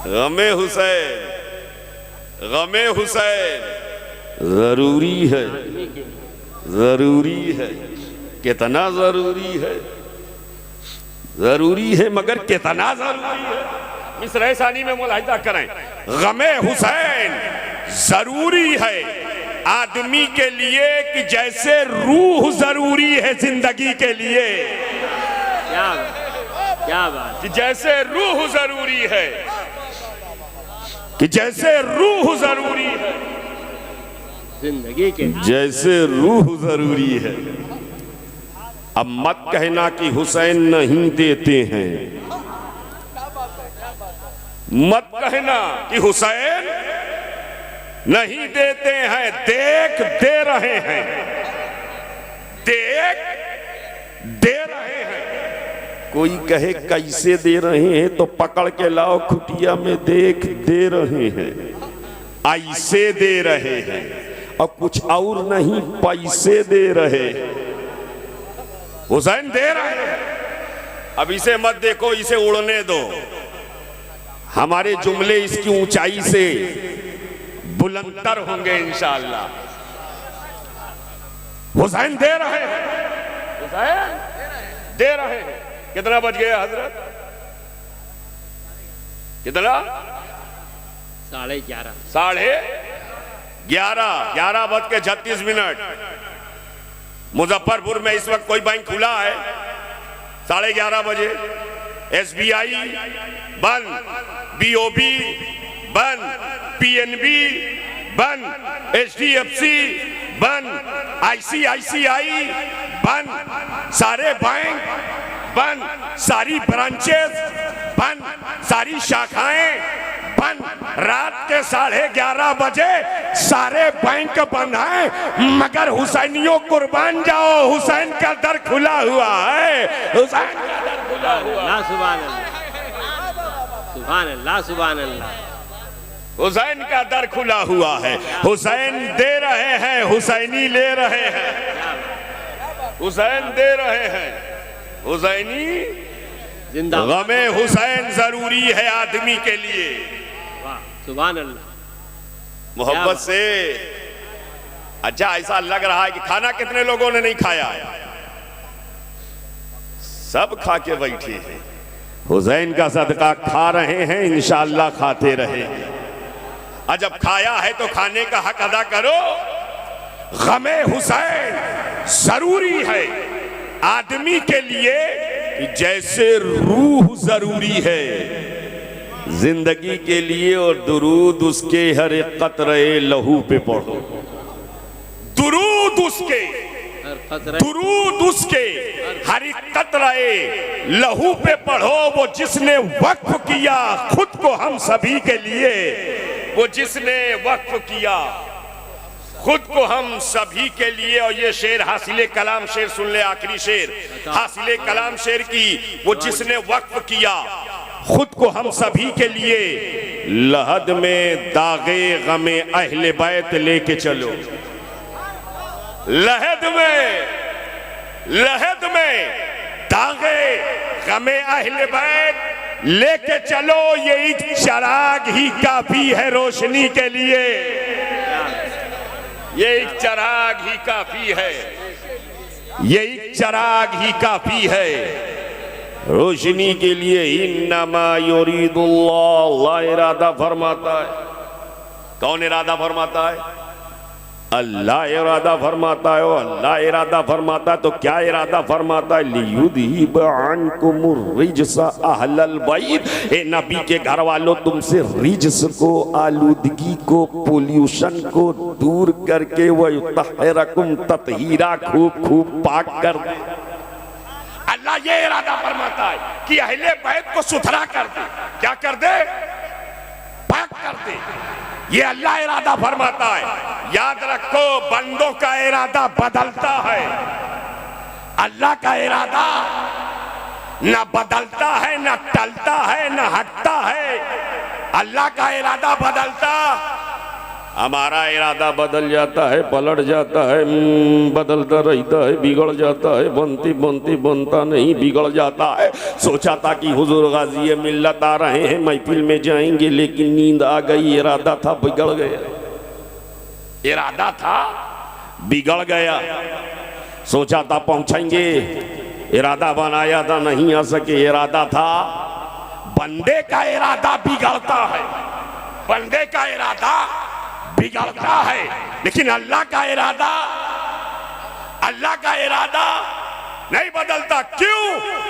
गमे हुसैन, गमे हुसैन जरूरी है, जरूरी है। कितना जरूरी है? जरूरी है मगर कितना जरूरी है? मिसरे सानी में मुलाहिजा करें, गमे हुसैन जरूरी है आदमी के लिए कि जैसे रूह जरूरी है जिंदगी के लिए। क्या बात, कि जैसे रूह जरूरी है, कि जैसे रूह जरूरी है जिंदगी के, जैसे रूह जरूरी है। अब मत कहना कि हुसैन नहीं देते हैं, मत कहना कि हुसैन नहीं देते हैं, देख दे रहे हैं, देख दे रहे हैं। कोई कहे कैसे दे रहे हैं तो पकड़ के लाओ खुटिया में, देख दे रहे हैं, ऐसे दे रहे हैं और कुछ और नहीं, पैसे दे रहे हैं। हुसैन दे रहे हैं। अब इसे मत देखो, इसे उड़ने दो। हमारे जुमले इसकी ऊंचाई से बुलंदतर होंगे इंशाअल्लाह। हुसैन दे रहे हैं, हुसैन दे रहे हैं। कितना बज गया हजरत? कितना? 11:30। 11:30, 11:36। मुजफ्फरपुर में इस वक्त कोई बैंक खुला है? 11:30 बजे। SBI बंद, BOB बंद, PNB बंद, HDFC बंद, ICICI बंद, सारे बैंक बंद, सारी ब्रांचेस बंद, सारी शाखाएं बंद। रात के 11:30 बजे सारे बैंक बंद हैं, मगर हुसैनियों कुर्बान जाओ, हुसैन का दर खुला हुआ है, हुसैन का दर खुला हुआ। सुभान अल्लाह, सुभान अल्लाह, सुभान अल्लाह। हुसैन का दर खुला हुआ है। हुसैन दे रहे हैं, हुसैनी ले रहे हैं। हुसैन दे रहे हैं, हुसैनी जिंदाबाद। गमे हुसैन जरूरी है आदमी के लिए। सुभान अल्लाह। मोहब्बत से। अच्छा, ऐसा लग रहा है कि खाना कितने लोगों ने नहीं खाया? सब खा के बैठे हैं। हुसैन का सदका खा रहे हैं, इंशाअल्लाह खाते रहेंगे। और जब खाया है तो खाने का हक अदा करो। गमे हुसैन जरूरी है आदमी के लिए कि जैसे रूह जरूरी है जिंदगी के लिए, और दुरूद उसके हर एक कतरे लहू पे पढ़ो। दुरूद उसके, दुरूद उसके हर एक कतरे लहू पे पढ़ो। वो जिसने वक्फ किया खुद को हम सभी के लिए, वो जिसने वक्फ किया खुद को हम सभी के लिए। और ये शेर हासिले कलाम शेर सुन ले, आखिरी शेर हासिले कलाम शेर की। वो जिसने वक्फ किया खुद को हम सभी के लिए, लहद में दागे गमे अहले बैत लेके चलो। लहद में दागे गमे अहले बैत लेके चलो। ये एक चराग ही काफी है रोशनी के लिए, ये एक चराग ही काफी है, ये एक चराग ही काफी है रोशनी के लिए। इन्नमा युरीदुल्लाह, अल्लाह इरादा फरमाता है। कौन इरादा फरमाता है? अल्लाह इरादा फरमाता है। अल्लाह इरादा फरमाता है तो क्या इरादा फरमाता है? लियुदहिब अन्कुमुर रिज्स अहलल बैत, ए नबी के घर वालों तुमसे रिज्स को, आलूदगी को, पोल्यूशन को दूर करके वह युतहिरकुम ततहीरा, खूब खूब पाक कर दे। अल्लाह ये इरादा फरमाता है कि अहले बैत को सुथरा कर दे। क्या कर दे? पाक कर दे। ये अल्लाह इरादा फरमाता है। याद रखो, बंदों का इरादा बदलता है, अल्लाह का इरादा न बदलता है, न टलता है, न हटता है। अल्लाह का इरादा बदलता, हमारा इरादा बदल जाता है, पलट जाता है, बदलता रहता है, बिगड़ जाता है, बनती बनती बनता नहीं, बिगड़ जाता है। सोचा था कि हुजूर गाजी मिल्लत आ रहे हैं, महफिल में जाएंगे, लेकिन नींद आ गई। इरादा था, बिगड़ गया। इरादा था, बिगड़ गया। सोचा था पहुंचेंगे, इरादा बनाया था, नहीं आ सके। इरादा था, बंदे का इरादा बिगड़ता है, बंदे का इरादा बिगड़ता है, लेकिन अल्लाह का इरादा, अल्लाह का इरादा नहीं बदलता। क्यों?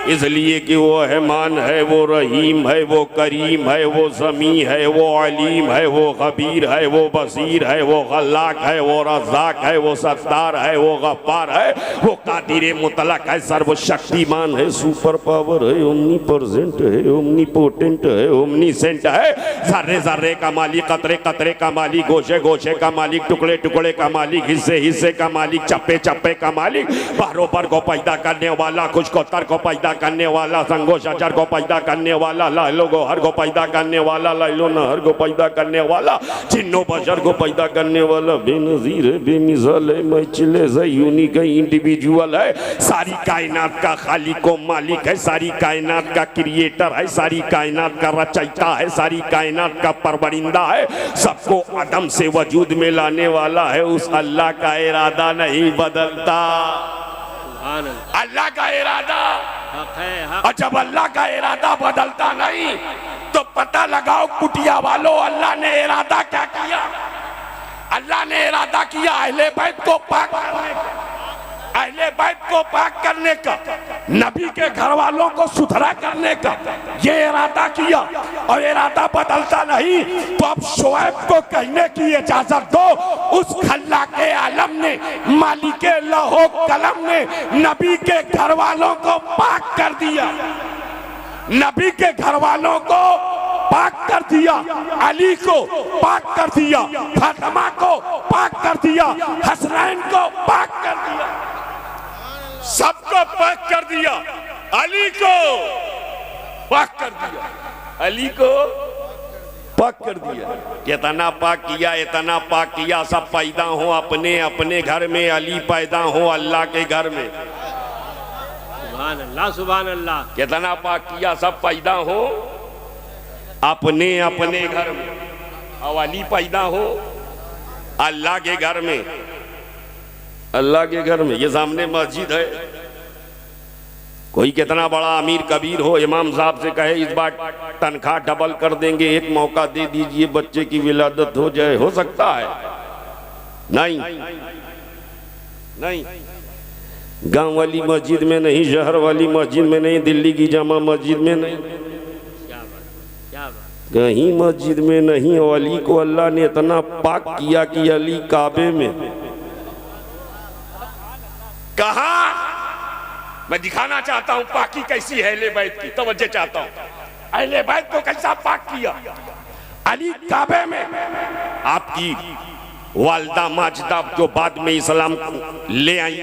इसलिए कि वो रहमान है, वो रहीम है, वो करीम है, वो समी है, वो अलीम है, वो खबीर है, वो बसीर है, वो खल्लाक है, वो रज़ाक है, वो सत्तार है, वो गफ्फार है, वो कादिर मुतलक है, सर्वशक्तिमान है, सुपर पावर है, ओमनीप्रेजेंट है, ओमनीपोटेंट है, ओमनीसेंट है, जर्रे जर्रे का मालिक, कतरे कतरे का मालिक, गोशे गोशे का मालिक, टुकड़े टुकड़े का मालिक, हिस्से हिस्से का मालिक, चप्पे चप्पे का मालिक, बाहरों पर को पैदा करने वाला, कुछ को तर को पैदा करने वाला, संगो शजर को पैदा करने वाला, लाइलो गोहर को पैदा करने वाला, लाइलो नहर को पैदा करने वाला, जिन्नो बशर को पैदा करने वाला, बेनजीर है, बेमिसाल है, मैचिले है, यूनिक है, इंडिविजुअल है, सारी कायनात का खालिक व मालिक है, सारी कायनात का क्रिएटर है, सारी कायनात का रचयिता है, सारी कायनात का परवरिंदा है, सबको अदम से वजूद में लाने वाला है। उस अल्लाह का इरादा नहीं बदलता। अल्लाह का इरादा, और जब अल्लाह का इरादा बदलता नहीं तो पता लगाओ कुटिया वालों, अल्लाह ने इरादा क्या किया? अल्लाह ने इरादा किया अहले बैत को पाक करने का, अहले बैत को पाक करने का, नबी के घर वालों को सुथरा करने का, ये इरादा किया। और इरादा बदलता नहीं तो अब शोएब को कहने की इजाजत दो, उस खल्ला के आलम ने, मालिक लहो कलम ने नबी के घर वालों को पाक कर दिया, नबी के घर वालों को पाक कर दिया, अली को पाक कर दिया, फातिमा को पाक कर दिया, हसनैन को पाक कर दिया, सबको पाक कर दिया, अली को पाक कर दिया, अली को पाक कर दिया। कितना पाक किया, इतना पाक किया, सब पैदा हो अपने अपने घर में, अली पैदा हो अल्लाह के घर में। सुभान अल्लाह, सुभान अल्लाह। कितना पाक किया, सब पैदा हो अपने अपने घर में, और अली पैदा हो अल्लाह के घर में, अल्लाह के घर में। ये सामने मस्जिद है, कोई कितना बड़ा अमीर कबीर हो, इमाम साहब से कहे इस बार तनख्वाह डबल कर देंगे, एक मौका दे दीजिए, बच्चे की विलादत हो जाए, हो सकता है? नहीं, नहीं। गांव वाली मस्जिद में नहीं, शहर वाली मस्जिद में नहीं, दिल्ली की जामा मस्जिद में नहीं, कहीं मस्जिद में नहीं। और अली को अल्लाह ने इतना पाक किया कि अली काबे में, कहा मैं दिखाना चाहता हूं पाकी कैसी है अहले बैत की, तवज्जो चाहता हूं, अहले बैत को कैसा पाक किया। अली काबे में, आपकी वालदा माजदा जो बाद में इस्लाम ले आई,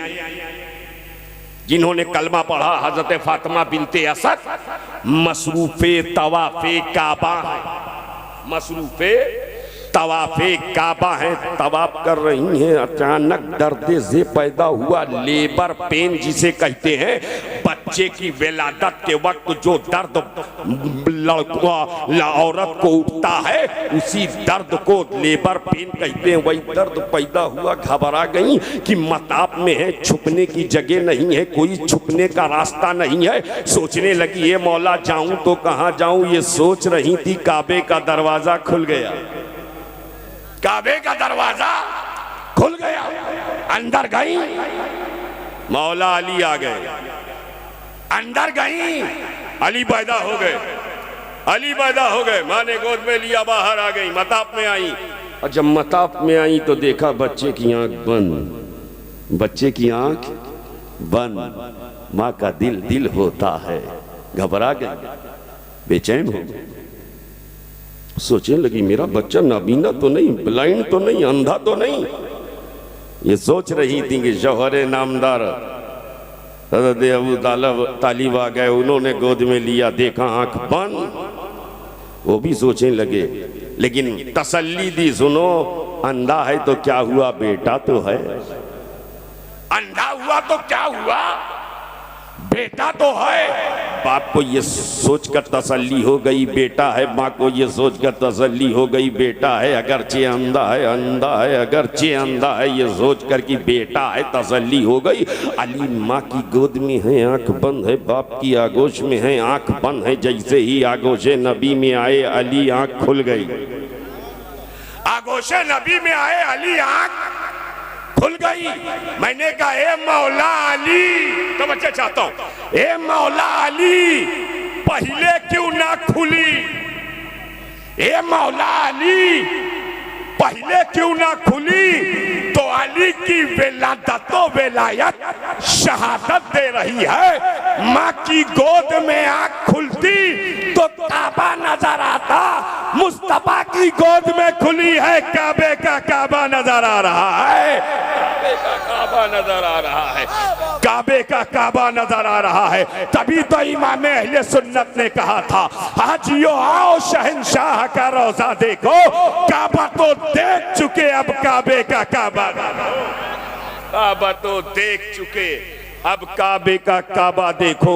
जिन्होंने कलमा पढ़ा, हजरत फातिमा बिनते असद, मसरूफे तवाफे काबा है, मसरूफे तवाफे काबा है, तवाफ कर रही हैं, अचानक दर्द से पैदा हुआ लेबर पेन जिसे कहते हैं, बच्चे की विलादत के वक्त जो दर्द औरत को उठता है, उसी दर्द को लेबर पेन कहते हैं। वही दर्द पैदा हुआ, घबरा गई कि मताब में है, छुपने की जगह नहीं है, कोई छुपने का रास्ता नहीं है। सोचने लगी, ये मौला जाऊं तो कहां जाऊं, ये सोच रही थी, काबे का दरवाजा खुल गया, काबे का दरवाजा खुल गया, अंदर गई, मौला अली आ गए, अंदर गई, अली पैदा हो गए, अली पैदा हो गए, माँ ने गोद में लिया, बाहर आ गई, मताब में आई। और जब मताब में आई तो देखा बच्चे की आंख बंद, बच्चे की आंख बंद। माँ का दिल दिल होता है, घबरा गई, बेचैन हो गई, सोचने लगी मेरा बच्चा नाबीना तो नहीं, ब्लाइंड तो नहीं, अंधा तो नहीं। ये सोच रही थी कि शौहरे नामदार हज़रत अबू तालिब आ गए, उन्होंने गोद में लिया, देखा आंख बंद, वो भी सोचने लगे, लेकिन तसल्ली दी, सुनो अंधा है तो क्या हुआ, बेटा तो है। अंधा हुआ तो क्या हुआ, बेटा तो है। बाप को ये सोचकर तसल्ली हो गई बेटा है, माँ को ये सोचकर तसल्ली हो गई बेटा है। अगरचे अंधा है, अंधा है, अगरचे अंधा है, ये सोचकर कि बेटा है, तसल्ली हो गई। अली माँ की गोद में है, आंख बंद है, बाप की आगोश में है, आंख बंद है। जैसे ही आगोशे नबी में आए अली आंख खुल गई। आगोशे नबी में आए अली आंख खुल गई। मैंने कहा ए मौला अली, तो बच्चे चाहता हूं, ए मौला अली पहले क्यों ना खुली, ए मौला अली पहले क्यों ना खुली। तो अली की विलादतो विलायत शहादत दे रही है। माँ की गोद में आंख खुलती तो काबा नजर आता, मुस्तफा की गोद में खुली है, काबे का काबा नजर आ रहा है, काबे का काबा नजर आ रहा है, काबे का काबा नजर आ रहा है। तभी तो इमाम अहले सुन्नत ने कहा था, हाजियो आओ शहंशाह का रोजा देखो, काबा तो देख चुके अब काबे का काबा, काबा तो देख चुके अब काबे का काबा देखो।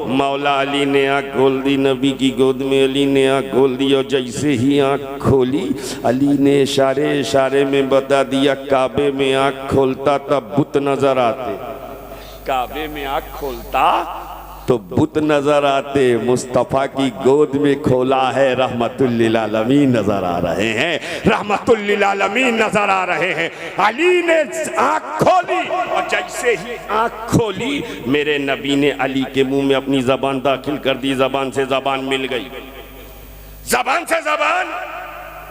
मौला अली ने आँख खोल दी, नबी की गोद में अली ने आँख खोल दी, और जैसे ही आँख खोली अली ने इशारे इशारे में बता दिया, काबे में आँख खोलता तब बुत नजर आते, काबे में आँख खोलता तो बुत नजर आते। मुस्तफा की गोद में खोला है, रहमतुल लिल आलमीन नजर आ रहे हैं, रहमतुल लिल आलमीन नजर आ रहे हैं। अली ने आंख खोली, और जैसे ही आंख खोली मेरे नबी ने अली के मुंह में अपनी जबान दाखिल कर दी। जबान से जबान मिल गई, जबान से जबान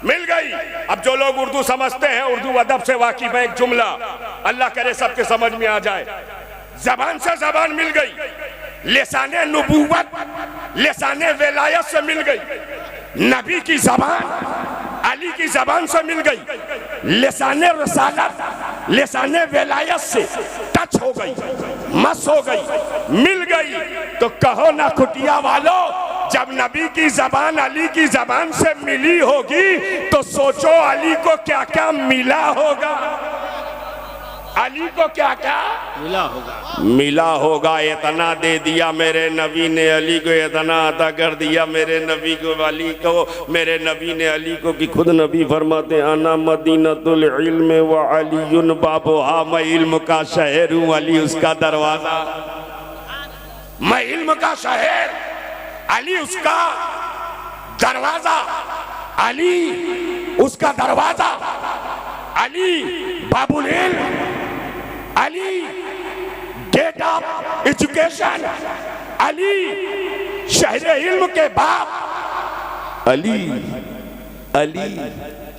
मिल गई। अब जो लोग उर्दू समझते हैं, उर्दू अदब से वाकिफ है, एक जुमला अल्लाह करे सबके समझ में आ जाए। जबान से जबान मिल गई, लिसाने नबूवत लिसाने विलायत से मिल गई। नबी की जबान अली की जबान से मिल गई, लिसाने रसालत लिसाने विलायत से टच हो गई, मस हो गई, मिल गई। तो कहो ना कुटिया वालों, जब नबी की जबान अली की जबान से मिली होगी तो सोचो अली को क्या क्या मिला होगा, अली को क्या क्या मिला होगा, मिला होगा। इतना दे दिया मेरे नबी ने अली को, इतना अता कर दिया मेरे नबी को अली को, मेरे नबी ने अली को कि खुद नबी फरमाते आना मदीनतुल इल्म व अलीयुन बाबुहा, मैं इल्म का शहर हूँ, अली उसका दरवाजा, मैं इल्म का शहर, अली उसका दरवाजा, अली उसका दरवाजा, अली बाबुल इल्म, Ali gate of education, Ali शहर इल्म के बाप, अली अली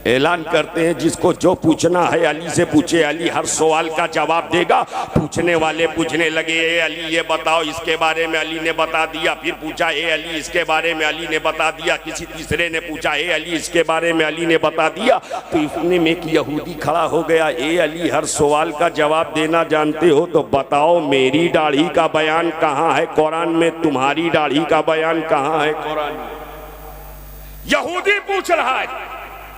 ऐलान करते हैं जिसको जो पूछना है अली से पूछे, अली हर सवाल का जवाब देगा। पूछने वाले पूछने लगे ए अली ये बताओ इसके बारे में, अली ने बता दिया। फिर पूछा ए अली इसके बारे में, अली ने बता दिया। किसी तीसरे ने पूछा ए अली इसके बारे में, अली ने बता दिया। तो इतने में एक यहूदी खड़ा हो गया, ए अली हर सवाल का जवाब देना जानते हो तो बताओ मेरी दाढ़ी का बयान कहाँ है कुरान में, तुम्हारी दाढ़ी का बयान कहाँ है कुरान में। यहूदी पूछ रहा है,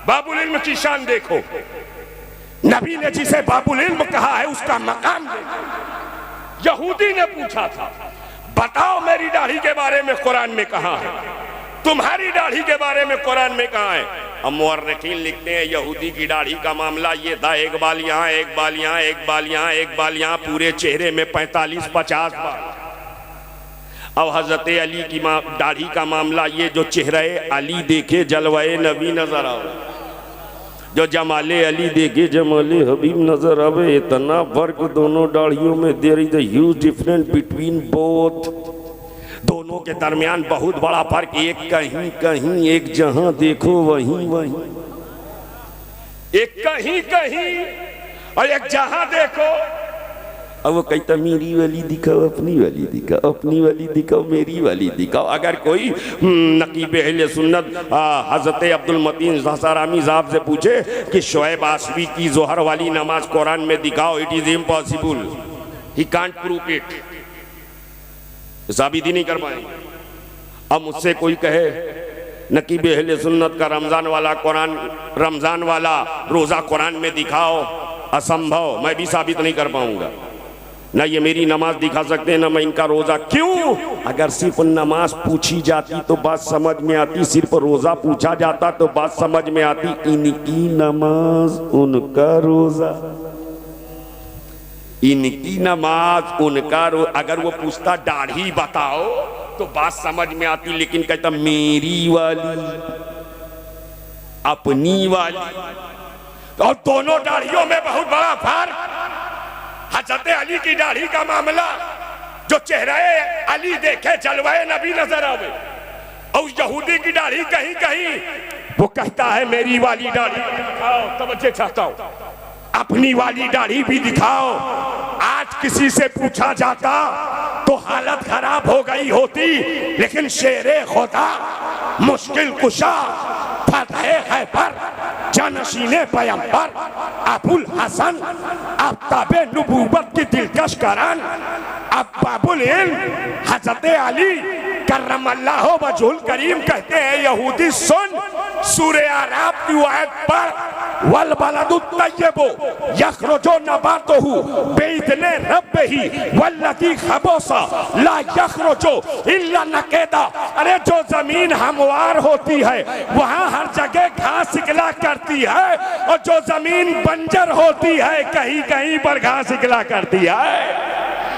बाबुल इल्म की शान देखो, नबी ने जिसे बाबुल इल्म कहा है उसका मकाम देखो। यहूदी ने पूछा था बताओ मेरी दाढ़ी के बारे में कुरान में कहाँ है, तुम्हारी दाढ़ी के बारे में कुरान में कहाँ है। अब मुअर्रिखीन लिखते हैं यहूदी की दाढ़ी का मामला ये था, एक बाल यहाँ, एक बाल यहाँ, एक बाल यहाँ, एक बाल यहाँ, पूरे चेहरे में 45-50 बाल। अब हजरत अली की दाढ़ी का मामला ये, जो चेहरे अली देखे जलवाए नबी नजर आओ, जो जमाले अली देखे जमाले हबीब नजर आवे। इतना फर्क दोनों दाढ़ियों में, there is a huge difference between both, दोनों के दरमियान बहुत बड़ा फर्क। एक कहीं कहीं, एक जहां देखो वहीं वहीं, एक कहीं कहीं और एक जहां देखो। अब वो कहता मेरी वाली दिखाओ, अपनी वाली दिखाओ, अपनी वाली दिखाओ, मेरी वाली दिखाओ। अगर कोई नकीब अहले सुन्नत हजरत अब्दुल मतीन हसारामी साहब से पूछे कि शोएब आसवी की जोहर वाली नमाज कुरान में दिखाओ, it is impossible, he can't prove it, साबित ही नहीं कर पाएंगे। अब मुझसे कोई कहे नकीब अहले सुन्नत का रमजान वाला रोजा कुरान में दिखाओ, असंभव, मैं भी साबित नहीं कर पाऊंगा। ना ये मेरी नमाज दिखा सकते हैं, ना मैं इनका रोजा। क्यों? अगर सिर्फ नमाज पूछी जाती तो बात समझ में आती, सिर्फ रोजा पूछा जाता तो बात समझ में आती। इनकी नमाज उनका रोजा, इनकी नमाज उनका अगर वो पूछता दाढ़ी बताओ तो बात समझ में आती, लेकिन कहता मेरी वाली, अपनी वाली। और दोनों दाढ़ियों में बहुत बड़ा फर्क। हजरत अली की दाढ़ी का मामला, जो चेहरा अली देखे जलवाए नबी नजर आवे, और यहूदी की दाढ़ी कहीं कहीं वो कहता है मेरी वाली दाढ़ी दिखाओ, तवज्जो चाहता हूं, अपनी वाली दाढ़ी भी दिखाओ। आज किसी से पूछा जाता तो हालत खराब हो गई होती, लेकिन शेरे खुदा, मुश्किल कुशा, फतह खैबर, जानशीने पैगंबर, अबुल हसन, आफ्ताबे नबूवत की दिलकश करान, अब्बाबुल इल्म हजरत अली करमल्लाहु वजहुल करीम कहते हैं, यहूदी सुन, सूरह आराफ की आयत पर वल बलदु तय्यबु यखरुजु नबातुहु बिइज़्नि रब्बिही वल्लज़ी खबुसा ला यखरुजु इल्ला नकीदा। अरे जो जमीन हमवार होती है वहां हर जगह घास निकला करती है, और जो जमीन बंजर होती है कहीं कहीं पर घास निकला करती है,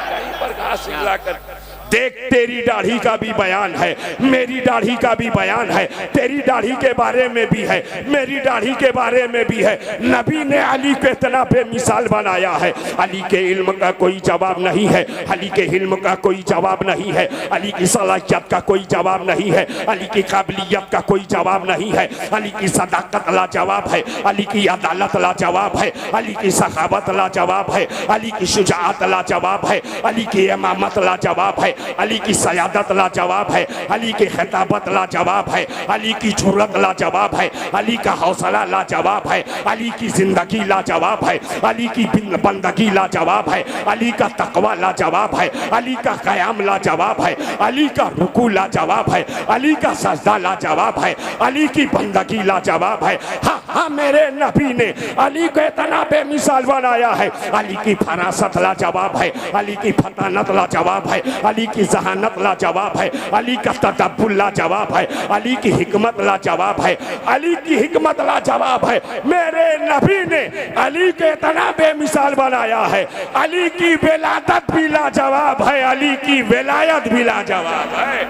कहीं पर घास निकला करती है। देख, तेरी दाढ़ी का भी बयान है, मेरी दाढ़ी का भी बयान है, तेरी दाढ़ी के बारे में भी है, मेरी दाढ़ी के बारे में भी है। नबी ने अली को इतना बेमिसाल बनाया है। अली के इल्म का कोई जवाब नहीं है, अली के इल्म का कोई जवाब नहीं है, अली की सलाहियत का कोई जवाब नहीं है, अली की काबिलियत का कोई जवाब नहीं है, अली की सदाकत लाजवाब है, अली की अदालत लाजवाब है, अली की सखावत लाजवाब है, अली की शुजाअत लाजवाब है, अली की इमामत लाजवाब है, अली की सयादत लाजवाब है, अली की खिताबत लाजवाब है, अली की जुर्रत लाजवाब है, अली का हौसला लाजवाब है, अली की जिंदगी लाजवाब है, अली की बंदगी लाजवाब है, अली का तकवा लाजवाब है, अली का क़याम लाजवाब है, अली का रुकू लाजवाब है, अली का सजदा लाजवाब है, अली की बंदगी लाजवाब है। हाँ हाँ, मेरे नबी ने अली को इतना बेमिसाल बनाया है। अली की फरासत लाजवाब है, अली की फतानत लाजवाब है, अली की जहानत लाजवाब है, अली का तदब्बुर लाजवाब है, अली की हिकमत लाजवाब है, अली की हिकमत लाजवाब है। मेरे नबी ने अली के इतना बेमिसाल बनाया है। अली की विलादत भी लाजवाब है, अली की विलायत भी लाजवाब है।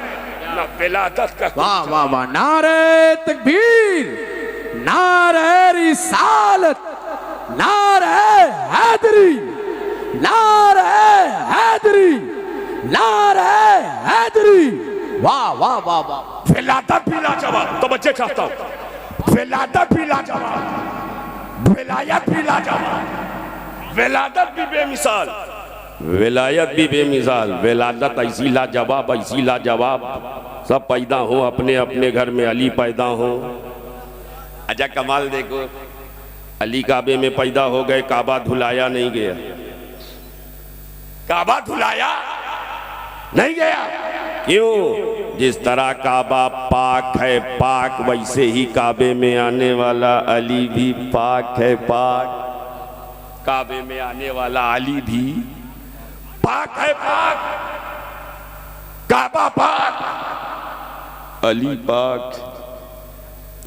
ना विलादत का, वाह वाह वाह, नारे तकबीर, नारे रिसालत, नारे हैदरी, नारे हैदरी, नारे हैदरी, वाह वाह वाह वाह। विलादत भी लाजवाब, तो बच्चे चाहता हूं, विलादत भी लाजवाब, विलायत भी लाजवाब, विलादत भी बेमिसाल, विलायत भी बेमिसाल। विलादत ऐसी लाजवाब, ऐसी लाजवाब, सब पैदा हो अपने अपने घर में, अली पैदा हो। अच्छा कमाल देखो, अली काबे में पैदा हो गए, काबा धुलाया नहीं गया, काबा धुलाया नहीं गया। क्यों? जिस तरह काबा पाक है पाक, वैसे ही काबे में आने वाला अली भी पाक है पाक। काबे में आने वाला अली भी पाक है पाक, काबा पाक, अली पाक।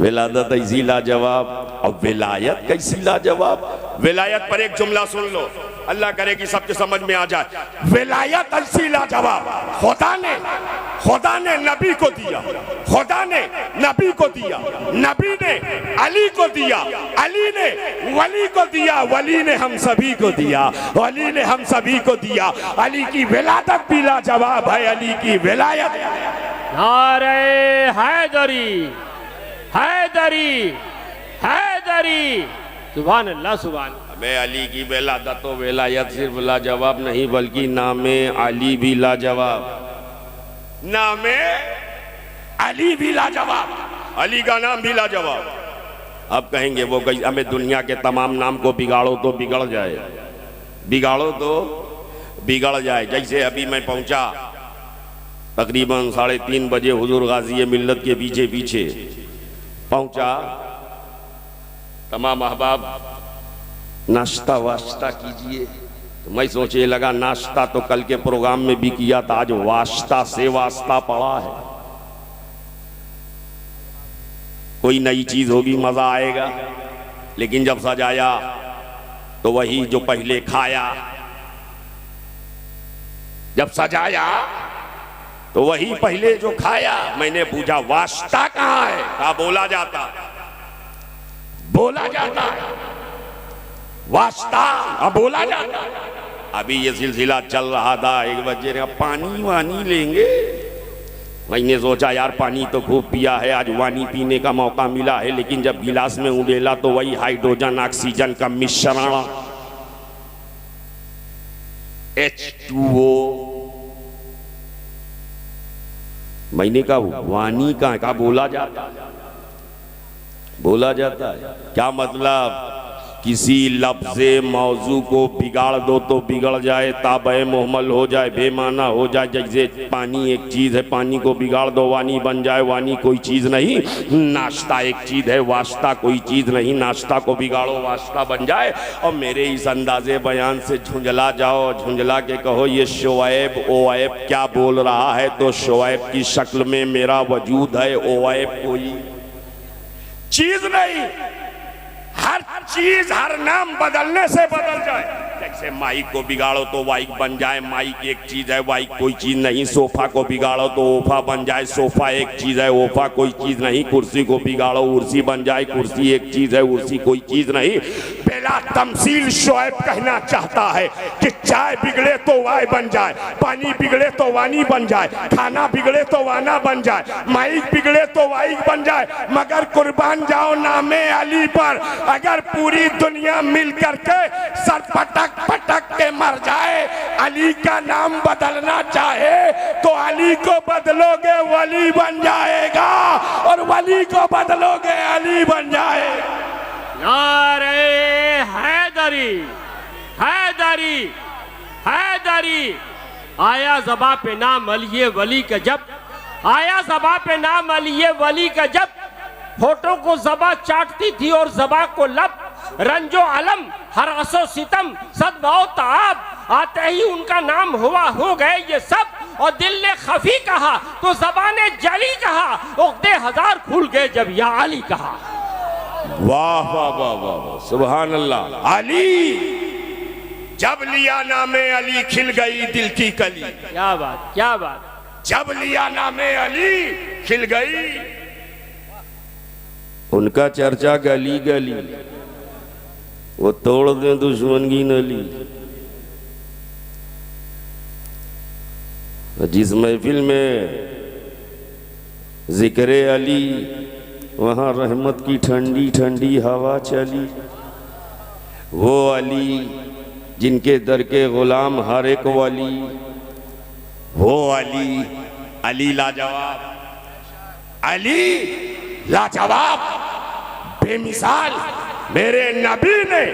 विलादत ऐसी लाजवाब, और विलायत कैसी लाजवाब। विलायत पर एक जुमला सुन लो, अल्लाह करे कि सबके समझ में आ जाए। विलायत ऐसी लाजवाब, खुदा ने नबी को दिया, खुदा ने नबी को दिया, नबी ने अली को दिया, अली ने वली को दिया, वली ने हम सभी को दिया, वली ने हम सभी को दिया। अली की विलादत भी लाजवाब है, अली की विलायत। नारे हैदरी, हैदरी, हैदरी, सुभान अल्लाह, सुभान। मैं अली की विलादत व विलायत सिर्फ लाजवाब नहीं, बल्कि नामे अली भी लाजवाब, नामे अली भी लाजवाब, अली का नाम भी लाजवाब। अब कहेंगे वो हमें दुनिया के तमाम नाम को बिगाड़ो तो बिगड़ जाए, बिगाड़ो तो बिगड़ जाए। जैसे अभी मैं पहुंचा तकरीबन 3:30 बजे हुजूर गाजी मिल्लत के पीछे पीछे पहुंचा। तमाम अहबाब नाश्ता वाश्ता कीजिए। तो मैं सोचे लगा नाश्ता तो कल के प्रोग्राम में भी किया था, आज वास्ता से वास्ता पड़ा है, कोई नई चीज होगी, मजा आएगा। लेकिन जब सजाया तो वही जो पहले खाया, जब सजाया तो वही पहले जो खाया। मैंने पूछा वास्ता कहां है? कहा बोला जाता है वास्ता, अब बोला जाता। अभी ये सिलसिला चल रहा था, 1 बजे ने पानी वानी लेंगे। मैंने सोचा यार पानी तो खूब पिया है, आज वानी पीने का मौका मिला है। लेकिन जब गिलास में उड़ेला तो वही हाइड्रोजन ऑक्सीजन का मिश्रण H2O। मैंने कहा वानी का बोला जाता है। क्या मतलब? किसी लफ्ज़े मौजू को बिगाड़ दो तो बिगड़ जाए, ताबे मोहमल हो जाए, बेमाना हो जाए। जैसे पानी एक चीज़ है, पानी को बिगाड़ दो वानी बन जाए। वानी कोई चीज़ नहीं, नाश्ता एक चीज़ है, वास्ता कोई चीज़ नहीं, नाश्ता को बिगाड़ो वास्ता बन जाए। और मेरे इस अंदाजे बयान से झुंझला जाओ, झुंझला के कहो ये शोएब ओएब क्या बोल रहा है। तो शोएब की शक्ल में मेरा वजूद है, ओएब कोई चीज़ नहीं। हर चीज हर नाम बदलने से बदल जाए। जैसे माइक को बिगाड़ो तो वाइक बन जाए, माइक एक चीज है, वाइक कोई चीज नहीं। सोफा को बिगाड़ो तो ओफा बन जाए, सोफा एक चीज है, ओफा कोई चीज नहीं। कुर्सी को बिगाड़ो उर्सी बन जाए, कुर्सी एक चीज है, उर्सी कोई चीज नहीं। बेला तमसील शोएब कहना चाहता है कि चाय बिगड़े तो वाय बन जाए, पानी बिगड़े तो वानी बन जाए, खाना बिगड़े तो वाना बन जाए, माइक बिगड़े तो वाइक बन जाए। मगर कुर्बान जाओ नामे अली पर, अगर पूरी दुनिया मिल करके सर पटक पटक के मर जाए, अली का नाम बदलना चाहे तो अली को बदलोगे वली बन जाएगा, और वली को बदलोगे अली बन जाएगा। नारे हैदरी हैदरी हैदरी। आया ज़बां पे नाम अली वली का जब, आया ज़बां पे नाम अली वली का जब, होठों को ज़बां चाटती थी और ज़बां को लब। रंजो अलम हर असो सितम सदभाव ताब, आते ही उनका नाम हुआ हो गए ये सब। और दिल ने खफी कहा तो ज़बान ने जली कहा, उक़्दे हजार खुल गए जब या अली कहा। वाह वाह वाह वाह, सुभान अल्लाह। अली जब लिया नामे अली खिल गई दिल की कली। क्या बात, क्या बात। जब लिया नामे अली खिल गई। उनका चर्चा गली गली, वो तोड़ दे दुश्मन की नली। जिस महफिल में जिक्र अली, वहाँ रहमत की ठंडी ठंडी हवा चली। वो अली जिनके दर के गुलाम हर एक वली, वो अली, अली लाजवाब, अली लाजवाब बेमिसाल। मेरे नबी ने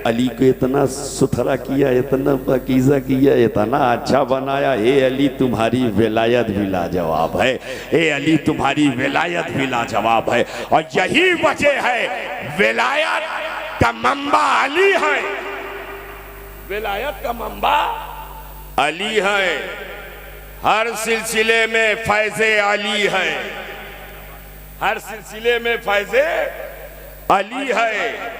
अली को इतना सुथरा किया, इतना पाकीज़ा किया, इतना अच्छा बनाया। हे अली तुम्हारी विलायत भी लाजवाब है, हे अली तुम्हारी विलायत भी लाजवाब है। और यही वजह है विलायत का मंबा अली है, विलायत का मंबा अली है। हर सिलसिले में फैज़े अली है, हर सिलसिले में फैज़े अली है।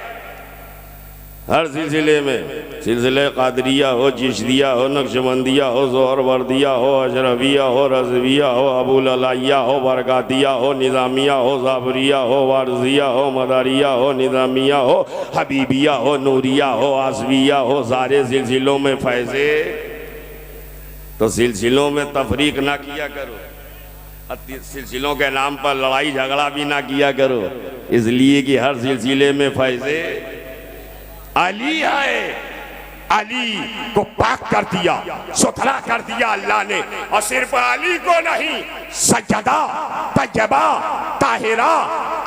हर सिलसिले में, सिलसिले कादरिया हो, चिश्तिया हो, नक्शबंदिया हो, ज़ोहरवर्दिया हो, अशरफिया हो, रज़विया हो, अबुल अलाइया हो, बरकातिया हो, निज़ामिया हो, ज़ाबरिया हो, वारज़िया हो, मदारिया हो, निज़ामिया हो, हबीबिया हो, नूरिया हो, आसविया हो। सारे सिलसिलों में फैज़े। तो सिलसिलों में तफरीक ना किया करो, सिलसिलों के नाम पर लड़ाई झगड़ा भी ना किया करो, इसलिए कि हर सिलसिले में फैज़े अली है। अली को पाक कर दिया, सुथरा कर दिया अल्लाह ने। और सिर्फ अली को नहीं, सज्जदा, तैयबा, ताहिरा,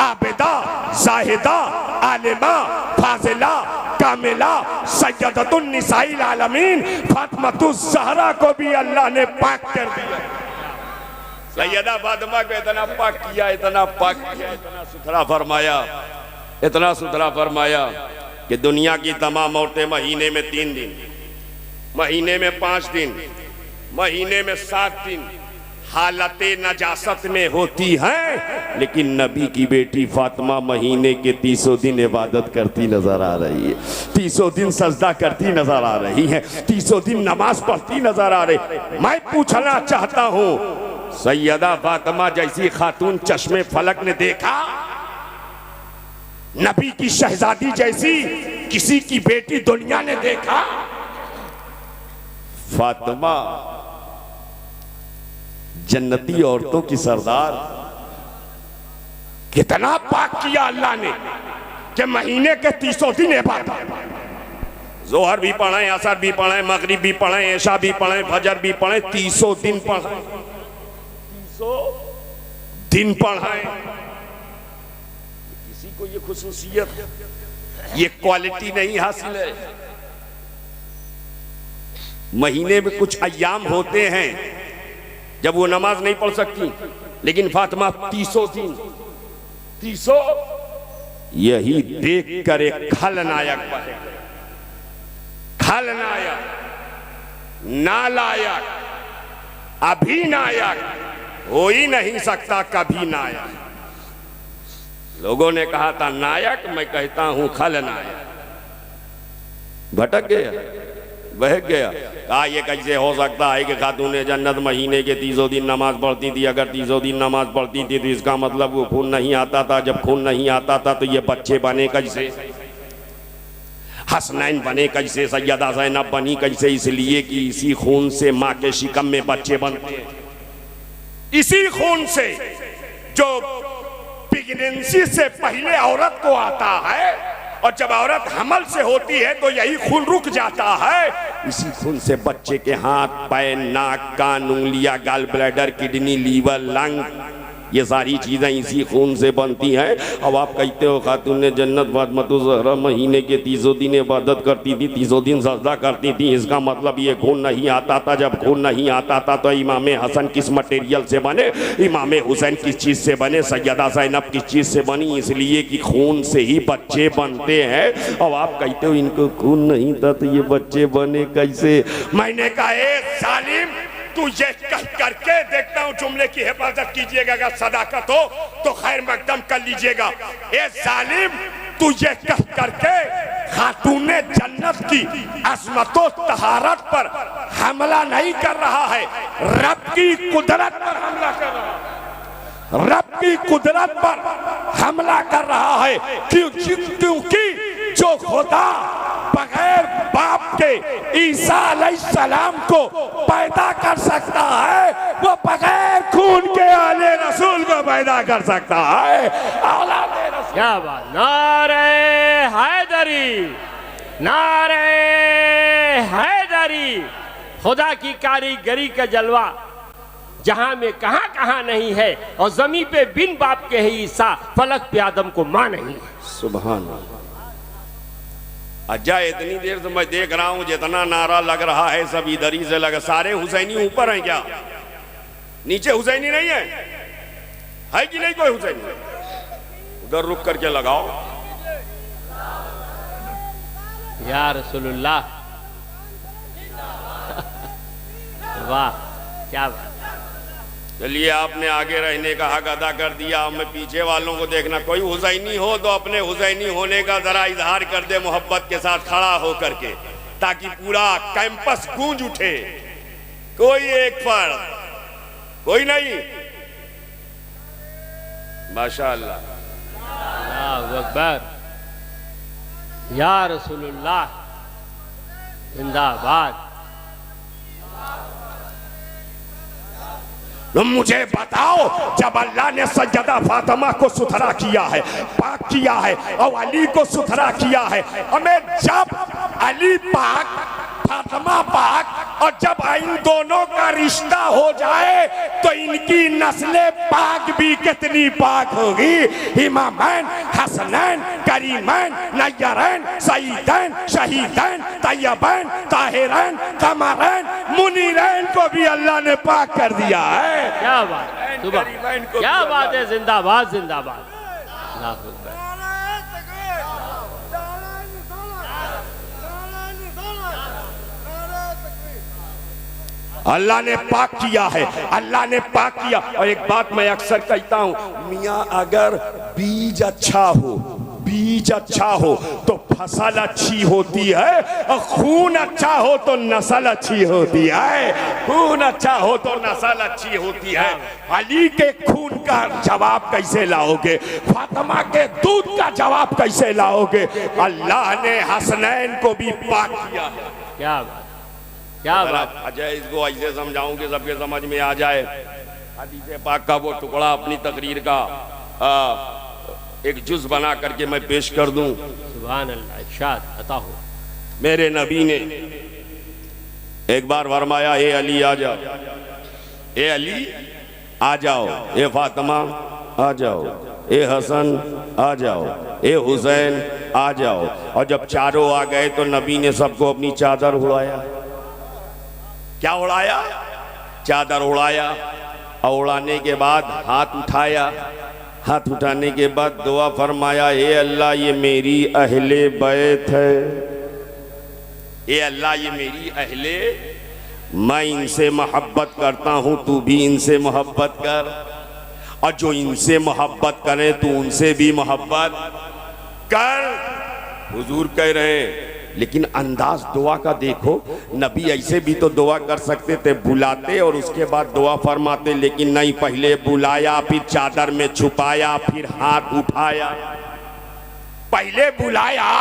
आबिदा, जाहिदा, आलिमा, फाजिला, कामिला, सैयदतुन निसाइल आलमीन फातिमातुज़ ज़हरा को भी अल्लाह ने पाक कर दिया। सैयदा फातिमा को इतना पाक किया, इतना पाक किया, इतना सुथरा फरमाया, इतना सुथरा फरमाया कि दुनिया की तमाम औरतें महीने में 3 दिन, महीने में 5 दिन, महीने में 7 दिन हालते नजासत में होती हैं, लेकिन नबी की बेटी फातिमा महीने के 30 दिन इबादत करती नजर आ रही है, 30 दिन सजदा करती नजर आ रही है, 30 दिन नमाज पढ़ती नजर आ रही। मैं पूछना चाहता हूं, सैयदा फातिमा जैसी खातून चश्मे फलक ने देखा? नबी की शहजादी जैसी किसी की बेटी दुनिया ने देखा? फातिमा जन्नती औरतों की सरदार, कितना पाक किया अल्लाह ने कि महीने के 30 दिन इबादत, जोहर भी पढ़े, असर भी पढ़े, मगरिब भी पढ़े, ऐशा भी पढ़े, फजर भी पढ़े, 30 दिन पढ़े, 30 दिन पढ़े। किसी को ये खुसूसियत, ये क्वालिटी नहीं हासिल है। महीने में कुछ अय्याम होते हैं जब वो नमाज नहीं पढ़ सकती, लेकिन फातिमा 30 दिन, 30 यही देख कर एक खलनायक बने, खलनायक, नालायक, अभिनायक हो ही नहीं सकता कभी नायक। लोगों ने कहा था नायक, मैं कहता हूं खलनायक। भटक गया, बहक गया। कहा ये कैसे हो सकता है कि खातून जन्नत महीने के 30 दिन नमाज पढ़ती थी? अगर 30 दिन नमाज पढ़ती थी तो इसका मतलब वो खून नहीं आता था। जब खून नहीं आता था तो ये बच्चे बने कैसे? हसनैन बने कैसे? सैयदा ज़ैनब बनी कैसे? इसलिए कि इसी खून से माँ के शिकम में बच्चे बनते हैं, इसी खून से जो प्रेगनेंसी से पहले औरत को आता है, और जब औरत हमल से होती है तो यही खून रुक जाता है। इसी खून से बच्चे के हाथ, पैर, नाक, कान, उंगलियां, gall bladder, kidney, liver, lung, ये सारी चीजें इसी खून से बनती हैं। अब आप कहते हो खातून जन्नत फातिमा ज़हरा महीने के 30 दिन इबादत करती थी, 30 दिन सजदा करती थी, इसका मतलब ये खून नहीं आता था। जब खून नहीं आता था तो इमाम हसन किस मटेरियल से बने? इमाम हुसैन किस चीज़ से बने? सैयदा ज़ैनब किस चीज़ से बनी? इसलिए कि खून से ही बच्चे बनते हैं। अब आप कहते हो इनको खून नहीं था तो ये बच्चे बने कैसे? मैंने कहा ए जालिम, तू ये कह करके देखता हूं जुमले की हिफाजत कीजिएगा, अगर सदाकत हो तो खैर मकदम कर लीजिएगा। ए जालिम, तू ये कह करके खातूने जन्नत की अज़मतो तहारत पर हमला नहीं कर रहा है, रब की कुदरत पर हमला कर रहा है, रब की कुदरत पर हमला कर रहा है। क्योंकि जो खुदा बगैर बाप के ईसा अलैहिस्सलाम को पैदा कर सकता है, वो बगैर खून के आले रसूल को पैदा कर सकता है। औलादे रसूल। क्या बात! नारे हैदरी, नारे हैदरी! खुदा की कारीगरी का जलवा जहां में कहां कहां नहीं है, और जमीन पे बिन बाप के है ईसा, फलक पे आदम को मां नहीं है। सुभान अल्लाह। अच्छा, इतनी देर से मैं देख रहा हूं जितना नारा लग रहा है सब इधर ही से लगा। सारे हुसैनी ऊपर हैं क्या? नीचे हुसैनी नहीं है कि नहीं? कोई हुसैनी उधर रुक करके लगाओ। या रसूलुल्लाह, वाह क्या बात! चलिए, आपने आगे रहने का हक अदा कर दिया। मैं पीछे वालों को देखना, कोई हुसैनी हो तो अपने हुसैनी होने का जरा इजहार कर दे मोहब्बत के साथ खड़ा हो करके, ताकि पूरा कैंपस गूंज उठे। कोई एक फर्द, कोई नहीं। माशाअल्लाह, अल्लाहु अकबर, या रसूलुल्लाह जिंदाबाद। मुझे बताओ, जब अल्लाह ने सैयदा फातिमा को सुथरा किया है, पाक किया है, और अली को सुथरा किया है, हमें जब अली पाक, फातिमा पाक, और जब इन दोनों का रिश्ता हो जाए तो इनकी नस्लें पाक भी कितनी पाक होगी। इमामैन, हसनैन, करीमैन, नय्यरैन, सईदैन, शहीदैन, तैयबैन, ताहिरैन, कमरैन, मुनीरैन को भी अल्लाह ने पाक कर दिया है। क्या बात! सुबह गरीबैन को क्या भी बात अल्लाह है, जिंदाबाद जिंदाबाद। अल्लाह अकबर। अल्लाह ने पाक किया है, अल्लाह ने पाक किया। और एक बात मैं अक्सर कहता हूं, मियाँ अगर बीज अच्छा हो, बीज अच्छा हो तो फसल अच्छी होती है, और खून अच्छा हो तो नस्ल अच्छी होती है। खून अच्छा हो तो नस्ल अच्छी होती है। अली के खून का जवाब कैसे लाओगे? फातिमा के दूध का जवाब कैसे लाओगे? अल्लाह ने हसनैन को भी पाक किया है। क्या बात, क्या बात। अजय इसको ऐसे समझाऊं कि सबके समझ में आ जाए। हदीस पाक का वो टुकड़ा अपनी तकरीर का एक जुज बना करके मैं पेश कर दूं। सुभान अल्लाह, इरशाद अता हो। मेरे नबी ने एक बार फरमाया, ए अली आ जाओ, ए अली आ जाओ, ए फातिमा आ जाओ, ए हसन आ जाओ, ए हुसैन आ जाओ। और जब चारों आ गए तो नबी ने सबको अपनी चादर उड़ाया। क्या उड़ाया? चादर उड़ाया। और उड़ाने के बाद हाथ उठाया। हाथ उठाने के बाद दुआ फरमाया, ए अल्लाह ये मेरी अहले बैत है, ए अल्लाह ये मेरी अहले, मैं इनसे मोहब्बत करता हूं, तू भी इनसे मोहब्बत कर, और जो इनसे मोहब्बत करे तू उनसे भी मोहब्बत कर। हुजूर कह रहे हैं, लेकिन अंदाज दुआ का देखो, नबी ऐसे भी तो दुआ कर सकते थे, बुलाते और उसके बाद दुआ फरमाते, लेकिन नहीं, पहले बुलाया, फिर चादर में छुपाया, फिर हाथ उठाया। पहले बुलाया,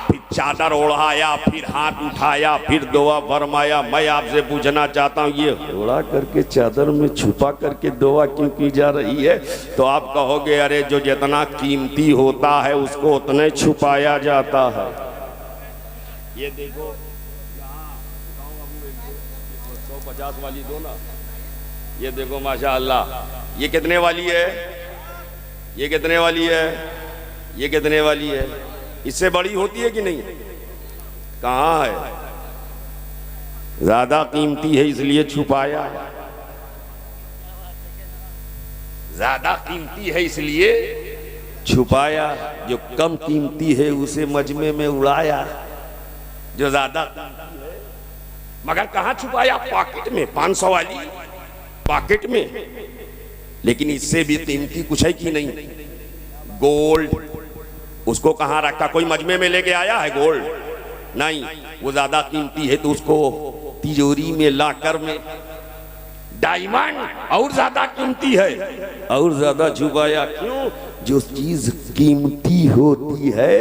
फिर चादर ओढ़ाया, फिर हाथ उठाया, फिर दुआ फरमाया। मैं आपसे पूछना चाहता हूँ, ये ओढ़ा करके चादर में छुपा करके दुआ क्यों की जा रही है? तो आप कहोगे, अरे जो जितना कीमती होता है उसको उतने छुपाया जाता है। ये देखो, 150 वाली दो ना, ये देखो माशाअल्लाह, ये कितने वाली है? ये कितने वाली है? ये कितने वाली है? इससे बड़ी होती है कि नहीं? कहाँ है? ज्यादा कीमती है इसलिए छुपाया, ज्यादा कीमती है इसलिए छुपाया। जो कम कीमती है उसे मजमे में उड़ाया, जो ज्यादा मगर कहां छुपाया? पॉकेट में, 500 वाली पॉकेट में। लेकिन इससे भी कीमती कुछ है कि नहीं? गोल्ड, उसको कहां रखा? कोई मजमे में लेके आया है गोल्ड? नहीं, वो ज्यादा कीमती है तो उसको तिजोरी में लाकर में। डायमंड और ज्यादा कीमती है, और ज्यादा छुपाया। क्यों? जो चीज कीमती होती है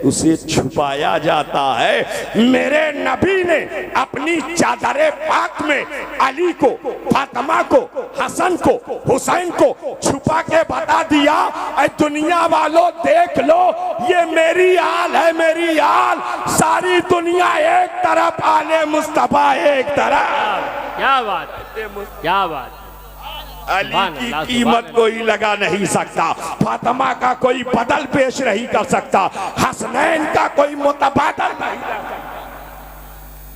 उसे छुपाया जाता है। मेरे नबी ने अपनी चादरे पाक में अली को, फातिमा को, हसन को, हुसैन को छुपा के बता दिया, ऐ दुनिया वालों देख लो, ये मेरी आल है, मेरी आल। सारी दुनिया एक तरफ, आले मुस्तफा एक तरफ। क्या बात, क्या बात। अली की कीमत कोई लगा नहीं सकता, फातिमा का कोई बदल पेश नहीं कर सकता, हसनैन का कोई मुतबादल नहीं कर सकता।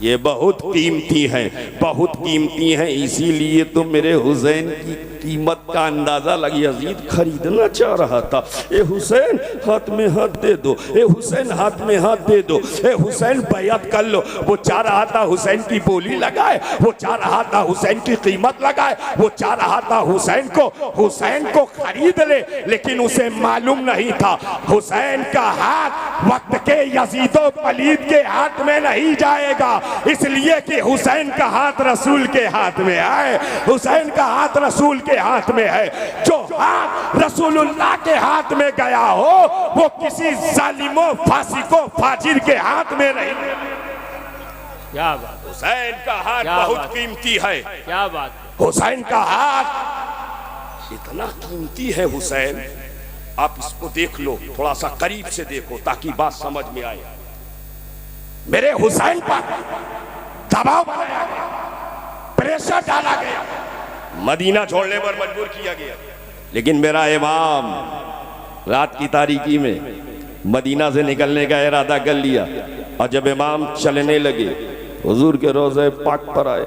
ये बहुत कीमती हैं, बहुत कीमती हैं। इसीलिए तो मेरे हुसैन की कीमत का अंदाजा लगी। यजीद खरीदना चाह रहा था, ए हुसैन हाथ में हाथ दे दो, ए हुसैन हाथ में हाथ दे दो, ए हुसैन बैअत कर लो। वो चाह रहा था हुसैन की बोली लगाए, वो चाह रहा था हुसैन की कीमत लगाए, वो चाह रहा था हुसैन को खरीद ले। लेकिन उसे मालूम नहीं था हुसैन का हाथ वक्त के यजीदो पलीद के हाथ में नहीं जाएगा, इसलिए कि हुसैन का हाथ रसूल के हाथ में है। हुसैन का हाथ रसूल के हाथ में है। जो हाथ रसूलुल्लाह के हाथ में गया हो वो किसी जालिमो, फासिको, फाजिर के हाथ में नहीं। क्या बात। हुसैन का हाथ बहुत कीमती है। क्या बात। हुसैन का हाथ इतना कीमती है। हुसैन, आप इसको देख लो, थोड़ा सा करीब से देखो ताकि बात समझ में आए। मेरे हुसैन पर दबाव बनाया गया, प्रेशर डाला गया, मदीना छोड़ने पर मजबूर किया गया। लेकिन मेरा इमाम रात की तारीकी में मदीना से निकलने का इरादा कर लिया, और जब इमाम चलने लगे हुजूर के रोज़े पाक पर आए,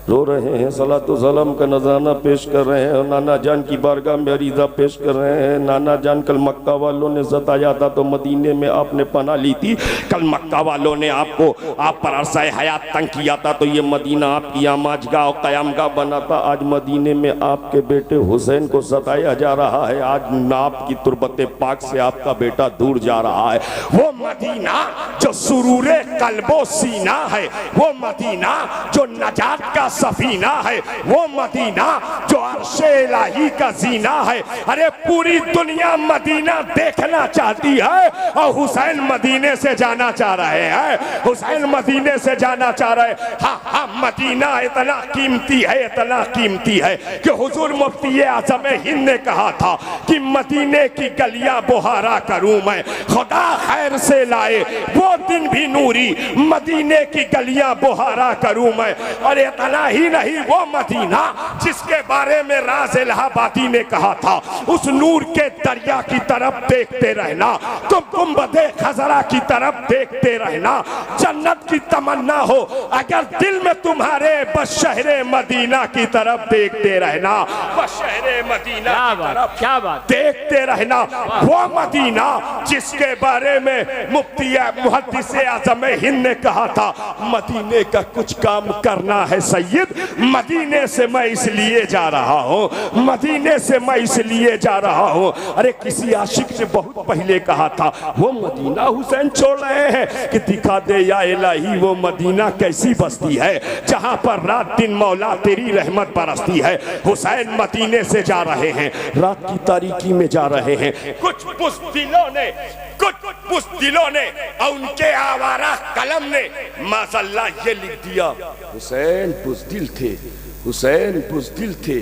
रो रहे हैं, सलातो सलाम का नजराना पेश कर रहे हैं और नाना जान की बारगाह में अरीजा पेश कर रहे हैं। नाना जान कल मक्का वालों ने सताया था तो मदीने में आपने पनाह ली थी। कल मक्का वालों ने आपको आप पर अरसा हयात तंग किया था तो ये मदीना आपकी आमाजगाह और क़यामगाह बना था। आज मदीने में आपके बेटे हुसैन को सताया जा रहा है। आज आपकी तुरबत पाक से आपका बेटा दूर जा रहा है। वो मदीना जो सुरूरे कल्बो सीना है, वो मदीना जो नजात का सफीना है, वो मदीना जो अर्शे इलाही का जीना है। अरे पूरी दुनिया मदीना देखना चाहती है और हुसैन मदीने से जाना चाह रहे हैं। हुसैन मदीने से जाना चाह रहे हैं। हाँ हाँ, मदीना इतना कीमती है, इतना कीमती है कि हुजूर मुफ्ती आज़म हिंद ने कहा था कि मदीने की गलियां बुहारा करूं मैं, खुदा खैर से लाए वो दिन भी नूरी, मदीने की गलियां बुहारा करूं मैं। और इतना ही नहीं, वो मदीना जिसके बारे में राज इलाहाबादी ने कहा था, उस नूर के दरिया की तरफ देखते रहना, तुम गुंबदे खजरा की तरफ देखते रहना। जन्नत की तमन्ना हो अगर दिल में तुम्हारे, बस शहरे मदीना की तरफ देखते रहना, बस शहरे मदीना की तरफ क्या बात देखते रहना। वो मदीना जिसके बारे में मुफ्ती मुहद्दिस आज़म हिंद ने कहा था, मदीने का कुछ काम करना है सैयद, मदीने से मैं इसलिए जा रहा हूँ, मदीने से मैं इसलिए जा रहा हूँ। अरे किसी आशिक ने बहुत पहले कहा था, वो मदीना हुसैन छोड़ रहे हैं कि दिखा दे या इलाही वो मदीना कैसी बस्ती है जहाँ पर रात दिन मौला तेरी रहमत बरसती है। हुसैन मदीने से जा रहे हैं, रात की तारीकी में जा रहे हैं। कुछ बुज़दिलों ने, कुछ बुज़दिलों ने और उनके आवारा कलम ने माशाअल्लाह ये लिख दिया, हुसैन बुज़दिल थे, हुसैन बुज़दिल थे।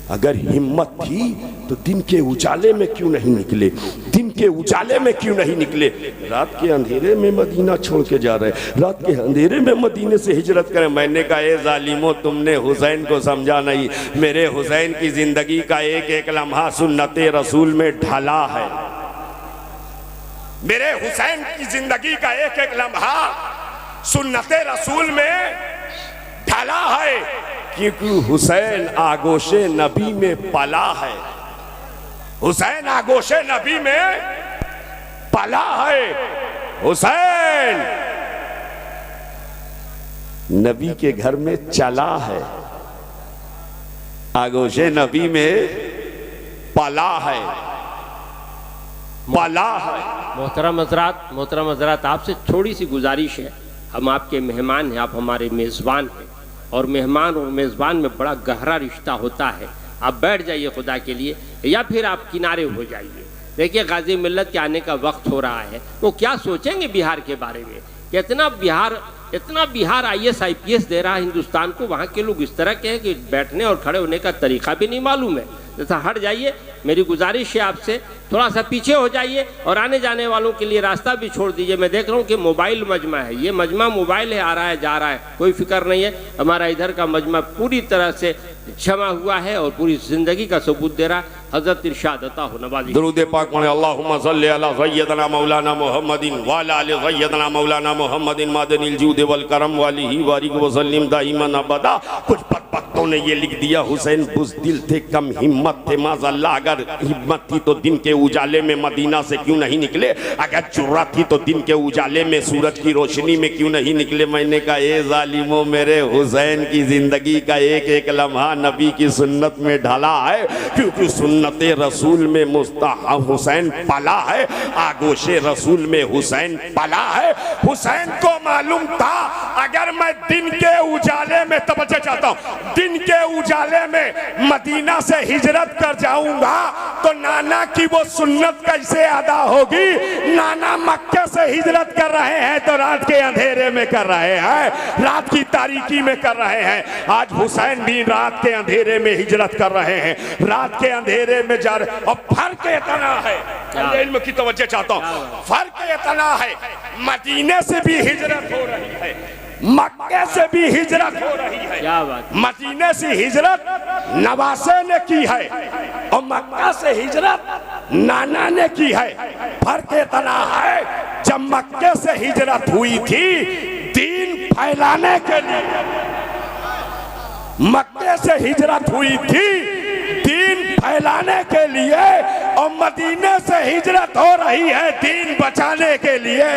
अगर हिम्मत थी तो दिन के उजाले में क्यों नहीं निकले, दिन के उजाले में क्यों नहीं निकले। रात के अंधेरे में मदीना छोड़ के जा रहे, रात के अंधेरे में मदीने से हिजरत करें। मैंने कहा ए जालिमो, तुमने हुसैन को समझा नहीं। मेरे हुसैन की जिंदगी का एक एक लम्हा सुन्नते रसूल में ढला है। मेरे हुसैन की जिंदगी का एक एक लम्हा सुन्नते रसूल में ढला है, क्योंकि हुसैन आगोशे नबी में पला है। हुसैन आगोशे नबी में पला है। हुसैन नबी के घर में चला है, आगोशे नबी में पला है, पला है। मोहतरम हज़रात, आपसे थोड़ी सी गुजारिश है, हम आपके मेहमान हैं, आप हमारे मेज़बान हैं और मेहमान और मेज़बान में बड़ा गहरा रिश्ता होता है। आप बैठ जाइए खुदा के लिए, या फिर आप किनारे हो जाइए। देखिए गाजी मिल्लत के आने का वक्त हो रहा है, वो क्या सोचेंगे बिहार के बारे में कि इतना बिहार IAS IPS दे रहा है हिंदुस्तान को। वहाँ के लोग इस तरह के हैं कि बैठने और खड़े होने का तरीका भी नहीं मालूम है। जैसा हट जाइए, मेरी गुजारिश है आपसे, थोड़ा सा पीछे हो जाइए और आने जाने वालों के लिए रास्ता भी छोड़ दीजिए। मैं देख रहा हूँ कि मोबाइल मजमा है, ये मजमा मोबाइल है, आ रहा है जा रहा है, कोई फिक्र नहीं है। हमारा इधर का मजमा पूरी तरह से क्षमा हुआ है और पूरी जिंदगी का सबूत दे रहा है। हज़रत इरशाद अता हो नवाज़ी दुरूद पाक पढ़े, अल्लाहुम्मा सल्ली अला सय्यदना मौलाना मुहम्मदिन व अला आलि सय्यदना मौलाना मुहम्मदिन मादनिल जूद वल करम वालिही वारिक वसल्लिम दाइमन अबदा। कुछ बदबख्तों ने ये लिख दिया, हुसैन बुज़दिल थे, कम हिम्मत थे। माज़अल्लाह, अगर हिम्मत थी तो दिन के उजाले में मदीना से क्यों नहीं निकले? अगर जुर्रत थी तो दिन के उजाले में सूरज की रोशनी में क्यों नहीं निकले? मैंने कहा ए जालिमो, मेरे हुसैन की जिंदगी का एक एक लम्हा नबी की सुन्नत में ढला है, क्योंकि सुन्नते रसूल में मुस्तहब हुसैन पला है, आगोशे रसूल में हुसैन पला है। हुसैन को मालूम था अगर मैं दिन के उजाले में, तवज्जो चाहता हूं, दिन के उजाले में मदीना से हिजरत कर जाऊंगा तो नाना की वो सुन्नत कैसे अदा होगी? नाना मक्के से हिजरत कर रहे हैं तो रात के अंधेरे में कर रहे हैं, रात की तारीकी में कर रहे हैं। आज हुसैन भी रात के अंधेरे में हिजरत कर रहे हैं, रात के अंधेरे में जा रहे। और फर्क इतना है, इल्म की तवज्जो चाहता हूं, फर्क इतना है, मदीने से भी हिजरत हो रही है, मक्के से भी हिजरत हो रही है। क्या बात? मदीने से हिजरत नवासे ने की है और मक्का से हिजरत नाना ने की है। फर्क इतना है, जब मक्के से हिजरत हुई थी दीन फैलाने के लिए, मक्के से हिजरत हुई थी दीन फैलाने के लिए, और मदीने से हिजरत हो रही है दीन बचाने के लिए।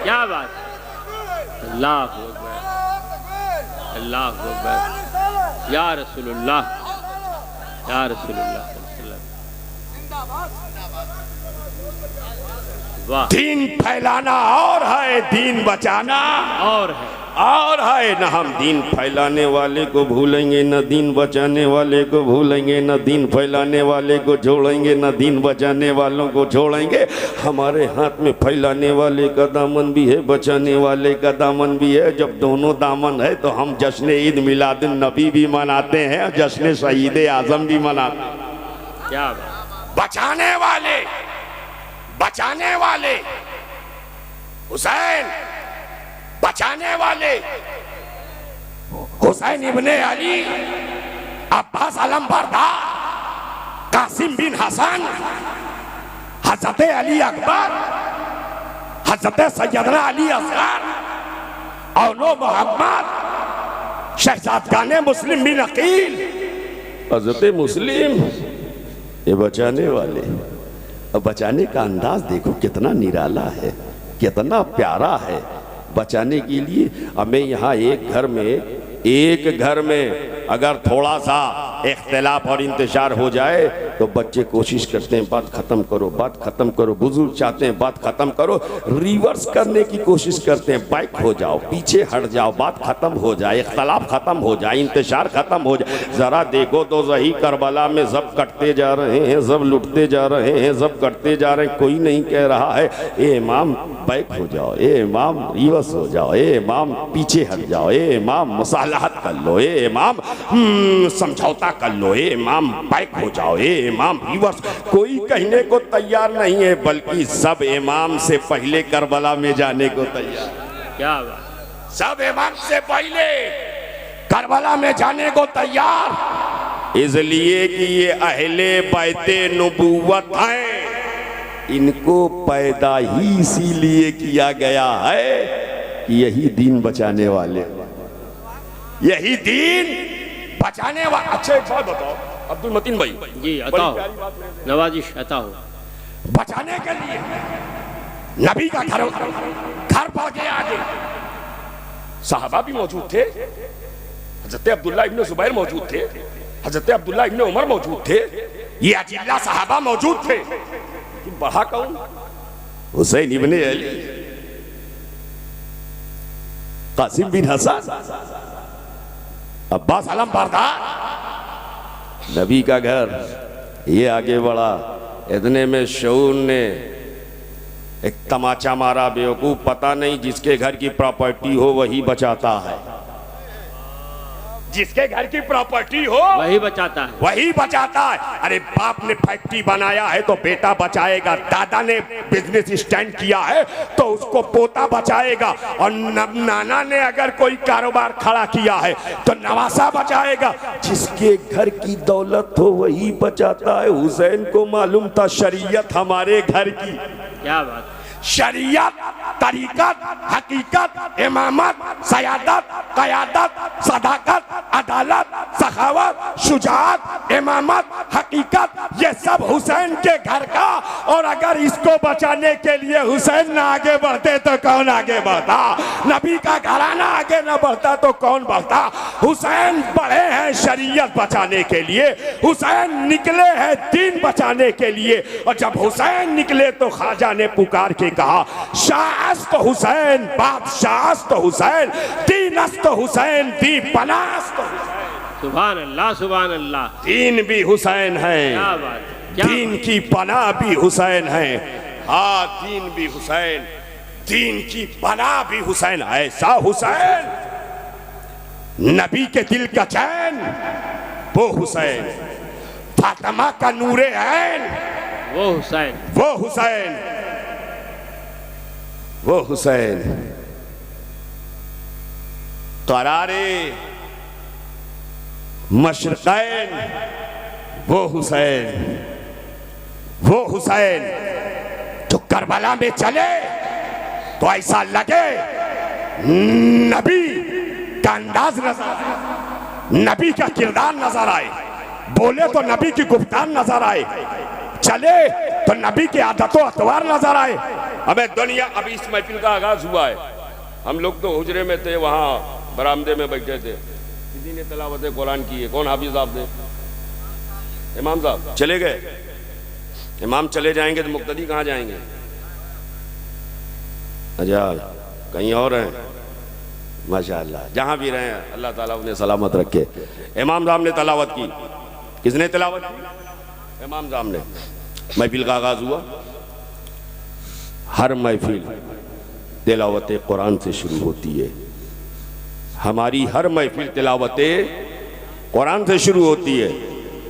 क्या बात, अल्लाह अकबर, अल्लाह अकबर, या रसूलुल्लाह, या रसूलुल्लाह। वाह, दीन फैलाना और है, दीन बचाना और है। न हम दीन फैलाने वाले को भूलेंगे, न दीन बचाने वाले को भूलेंगे, न दीन फैलाने वाले को छोड़ेंगे, न दीन बचाने वालों को छोड़ेंगे। हमारे हाथ में फैलाने वाले का दामन भी है, बचाने वाले का दामन भी है। जब दोनों दामन है तो हम जश्न ईद मिलादुन नबी भी मनाते हैं, जश्न शहीद आजम भी मनाते हैं। क्या बात, बचाने वाले हुसैन, बचाने वाले हुसैन इब्ने अली, अब्बास अलम बरदार, कासिम बिन हसन, हजरत अली अकबर, हजरत सैयदना अली असगर, औलो मोहम्मद, शहजादगाने मुस्लिम बिन अकील, हजरत मुस्लिम, ये बचाने वाले। अब बचाने का अंदाज देखो कितना निराला है, कितना प्यारा है। बचाने के लिए हमें यहाँ एक घर में अगर थोड़ा सा इख्तिलाफ और इंतशार हो जाए तो बच्चे कोशिश करते हैं बात खत्म करो, बुजुर्ग चाहते हैं बात खत्म करो, रिवर्स करने की कोशिश करते हैं, बैक हो जाओ, पीछे हट जाओ, बात खत्म हो जाए, इख्तिलाफ खत्म हो जाए, इंतशार खत्म हो जाए। जरा देखो तो सही, करबला में सब कटते जा रहे हैं, सब लुटते जा रहे हैं, सब कटते जा रहे हैं, कोई नहीं कह रहा है ए इमाम बैक हो जाओ, ए इमाम रिवर्स हो जाओ, ए इमाम पीछे हट जाओ, ए इमाम मुसालहत कर लो, ए इमाम समझौता कर लो, ए इमाम बैक हो जाओ, ए इमाम रिवर्स। कोई कहने को तैयार नहीं है, बल्कि सब इमाम से पहले करबला में जाने को तैयार। क्या बात, सब इमाम से पहले करबला में जाने को तैयार, इसलिए कि ये अहले बैते नबूवत हैं। इनको पैदा ही इसीलिए किया गया है कि यही दीन बचाने वाले, यही दीन बचाने वाले। अच्छा एक बात बताओ अब्दुल मतीन भाई जी, अता हो नवाजिश, अता हो। बचाने के लिए नबी का घर पड़ गया, आगे साहबा भी मौजूद थे, हजरत अब्दुल्ला इब्न जुबैर मौजूद थे, हजरत अब्दुल्ला इब्न उमर मौजूद थे, ये अजिल्ला साहबा मौजूद थे। बढ़ा कौन? हुसैन इब्ने अली, कासिम बिन हसन, अब्बास अलम बरदार। नबी का घर ये आगे बढ़ा। इतने में शऊर ने एक तमाचा मारा, बेवकूफ, पता नहीं जिसके घर की प्रॉपर्टी हो वही बचाता है, जिसके घर की प्रॉपर्टी हो वही बचाता है, वही बचाता है। अरे बाप ने फैक्ट्री बनाया है तो बेटा बचाएगा, दादा ने बिजनेस स्टैंड किया है तो उसको पोता बचाएगा, और नाना ने अगर कोई कारोबार खड़ा किया है तो नवासा बचाएगा। जिसके घर की दौलत हो वही बचाता है। हुसैन को मालूम था शरीयत हमारे घर की, क्या बात, शरीयत, तरीकत, हकीकत, इमामत, सयादत, कयादत, सदाकत, अदालत, सखावत, शुजाअत, इमामत, हकीकत, ये सब हुसैन के घर का। और अगर इसको बचाने के लिए हुसैन ना आगे बढ़ते तो कौन आगे बढ़ता? नबी का घराना आगे ना बढ़ता तो कौन बढ़ता? हुसैन बढ़े हैं शरीयत बचाने के लिए, हुसैन निकले हैं दीन बचाने के लिए। और जब हुसैन निकले तो ख्वाजा ने पुकार के कहा, शाहस्त हुसैन, बादशाहस्त हुसैन, दीनस्त हुसैन, दी पनास्त हुसैन। सुभान अल्लाह, सुभान अल्लाह। दीन भी हुसैन है, क्या बात, दीन की पनाह भी हुसैन है। हाँ, दीन भी हुसैन, दीन की पनाह भी हुसैन। ऐसा हुसैन, नबी के दिल का चैन वो हुसैन, फातिमा का नूरे ऐन वो हुसैन, वो हुसैन, वो हुसैन, करारे मशरक़ैन वो हुसैन, वो हुसैन जो करबला में चले तो ऐसा लगे नबी का अंदाज नजर, नबी का किरदार नजर आए, बोले तो नबी की गुफ्तार नजर आए, चले तो नबी के आदतों अतवार नजर आए। हमें दुनिया, अभी इस महफिल का आगाज हुआ है, हम लोग तो हुजरे में थे, वहां बरामदे में बैठे थे, किसी ने तिलावत कुरान की है। कौन हाफिज साहब ने? इमाम साहब चले गए। इमाम चले जाएंगे तो मुक्तदी कहाँ जाएंगे? अच्छा कहीं और हैं, माशाअल्लाह, जहां भी रहे अल्लाह ताला उन्हें सलामत रखे। इमाम साहब ने तलावत की। किसने तिलावत की? इमाम साहब ने। महफिल का आगाज हुआ। हर महफिल तिलावत कुरान से शुरू होती है। हमारी हर महफिल तिलावत कुरान से शुरू होती है।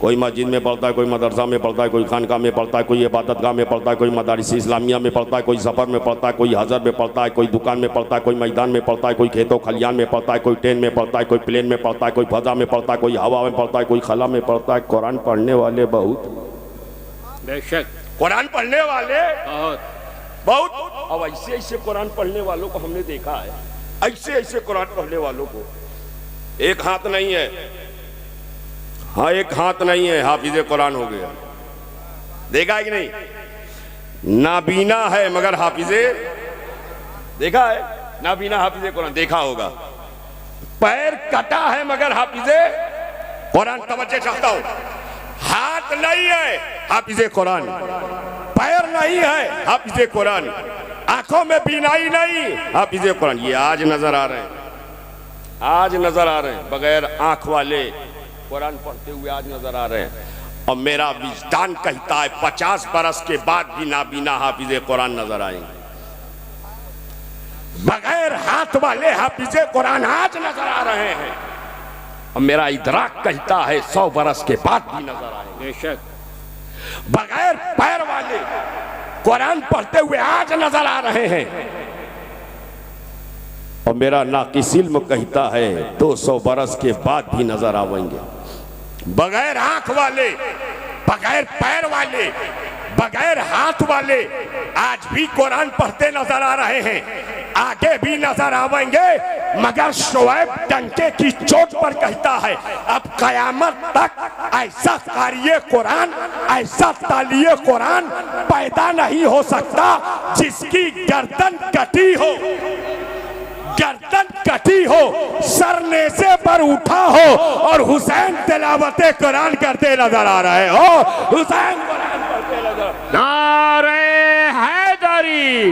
कोई मस्जिद में पढ़ता है, कोई मदरसा में पढ़ता है, कोई खानका में पढ़ता है, कोई इबादतगाह में पढ़ता है, कोई मदारिस इस्लामिया में पढ़ता है, कोई सफ़र में पढ़ता है, कोई हज़र में पढ़ता है, कोई दुकान में पढ़ता है, कोई मैदान में पढ़ता है, कोई खेतों खलियान में पढ़ता है, कोई ट्रेन में पढ़ता है, कोई प्लेन में पढ़ता है, कोई फजा में पढ़ता है, कोई हवा में पढ़ता है, कोई खला में पढ़ता है। कुरान पढ़ने वाले बहुत, बेशक कुरान पढ़ने वाले बहुत। अब ऐसे ऐसे कुरान पढ़ने वालों को हमने देखा है, ऐसे ऐसे कुरान पढ़ने वालों को। एक हाथ नहीं है, हाँ एक हाथ नहीं है, हाफिज कुरान हो गया। देखा है कि नहीं? नाबीना है मगर हाफिजे, देखा है? नाबीना हाफिज कुरान देखा होगा। पैर कटा है मगर हाफिजे कुरान, तवज्जो चाहता हूं, हाथ नहीं है हाफिज कुरान, पैर नहीं है हाफिज कुरान, आंखों में बीनाई नहीं हाफिज कुरान। ये आज नजर आ रहे हैं, आज नजर आ रहे हैं, बगैर आंख वाले कुरान पढ़ते हुए आज नजर आ रहे हैं। और मेरा विजदान कहता है 50 बरस के बाद भी नाबीना हाफिज कुरान नजर आएंगे। बगैर हाथ वाले हाफिज कुरान आज नजर आ रहे हैं। और मेरा इदराक कहता है 100 बरस के बाद भी नजर आएंगे। बेशक बगैर पैर वाले कुरान पढ़ते हुए आज नजर आ रहे हैं। और मेरा नाकिस इल्म कहता है 200 बरस के बाद भी नजर आवेंगे। बगैर आंख वाले, बगैर पैर वाले, बगैर हाथ वाले आज भी कुरान पढ़ते नजर आ रहे हैं, आगे भी नजर आवेंगे। मगर शोएब डंके की चोट पर कहता है अब कयामत तक ऐसा कारिये कुरान, ऐसा तालिये कुरान पैदा नहीं हो सकता जिसकी गर्दन कटी हो, गर्दन कटी हो, सर नेज़े पर उठा हो और हुसैन तिलावते कुरान करते नजर आ रहे हो। हुसैन कुरान करते नजर। नारे हैदरी,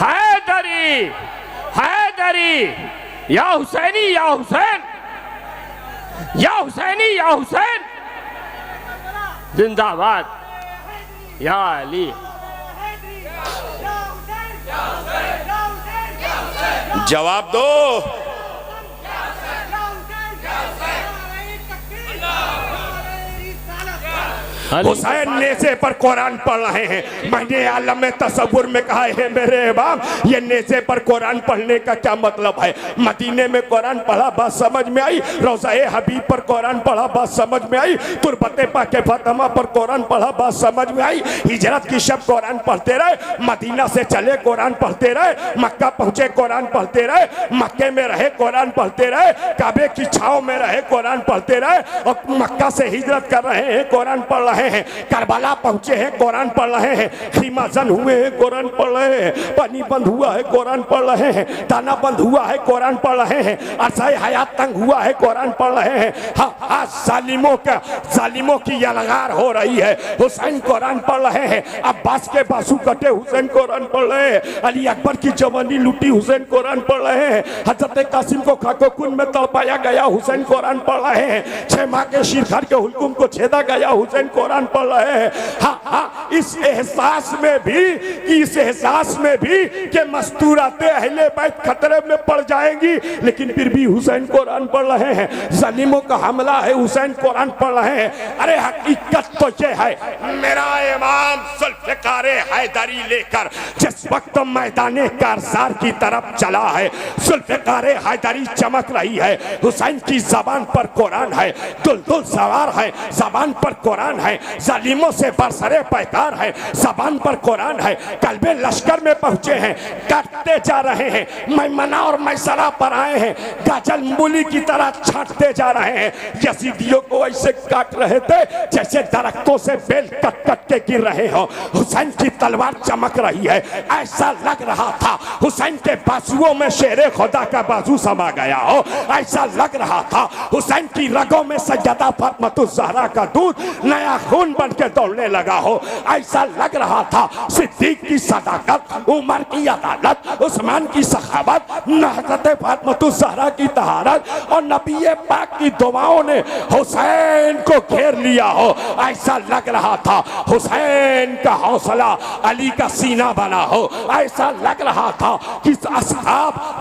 हैदरी, हैदरी, या हुसैनी या हुसैन, या हुसैनी या हुसैन, जिंदाबाद या अली। जवाब दो। हुसैन नेज़े पर कुरान पढ़ रहे हैं। मैंने आलम में तसव्वुर में कहा है मेरे इमाम, ये नेज़े पर कुरान पढ़ने का क्या मतलब है? मदीने में कुरान पढ़ा बात समझ में आई, रोज़ाए हबीब पर कुरान पढ़ा बात समझ में आई, तुरबते पाके फातिमा पर कुरान पढ़ा बात समझ में आई। हिजरत की शब कुरान पढ़ते रहे, मदीना से चले कुरान पढ़ते रहे, मक्का पहुंचे कुरान पढ़ते रहे, मक्के में रहे कुरान पढ़ते रहे, काबे की छाव में रहे कुरान पढ़ते रहे, और मक्का से हिजरत कर रहे हैं कुरान पढ़ रहे हैं, करबला पहुंचे हैं कुरान पढ़ रहे हैं, खीमा जन हुए हैं कुरान पढ़ रहे हैं, पानी बंद हुआ है कुरान पढ़ रहे हैं, दाना बंद हुआ है कुरान पढ़ रहे हैं, अरसाए हयात तंग हुआ है कुरान पढ़ रहे हैं। हाँ, जालिमों की यलगार हो रही है, हुसैन कुरान पढ़ रहे हैं, अब्बास के बासु कटे हुसैन कुरान पढ़ रहे हैं, अली अकबर की जवानी लूटी हुसैन कुरान पढ़ रहे हैं, हजरत कासिम को खाकोकुन में तड़पाया गया हुसैन कुरान पढ़ रहे हैं, 6 माह के शीरखर के हुल्कुम को छेदा गया हुसैन कुरान पढ़ रहे हैं। हाँ, इस एहसास में भी कि मस्तूराते अहले बैत खतरे में पड़ जाएंगी, लेकिन फिर भी हुसैन कुरान पढ़ रहे हैं। जालिमों का हमला है, हुसैन कुरान पढ़ रहे हैं। अरे हकीकत तो ये है, मेरा इमाम जुल्फ़िकार हैदरी लेकर जिस वक्त मैदाने कारज़ार की तरफ चला है, जुल्फ़िकार हैदरी चमक रही है। हुसैन की जबान पर कुरान है, दुलदुल सवार है, जबान पर कुरान है, हैं, जालिमों से बरसरे पैकार है, जबान पर कुरान है, कल्बे लश्कर में पहुंचे हैं, काटते जा रहे हैं, मैमना और मैसरा पर आए हैं, गाजल मूली की तरह छांटते जा रहे हैं। यजीदियों को ऐसे काट रहे थे जैसे दरख्तों से बेल कट कट के गिर रहे हो। हुसैन की तलवार चमक रही है, ऐसा लग रहा था हुसैन के बाजुओं में शेरे खुदा का बाजू समा गया हो। ऐसा लग रहा था हुसैन की रगों में सैयदा फातिमातुज़ ज़हरा का दूध नया खून बन के दौड़ने लगा हो। ऐसा लग रहा था सिद्दीक की सदाकत, उमर की अदालत, उस्मान की सखावत, हज़रत फातिमातुज़ ज़हरा की तहारत और नबी पाक की दुआओं ने हुसैन को घेर लिया हो। ऐसा लग रहा था हुसैन का हौसला अली का सीना बना हो। ऐसा लग रहा था कि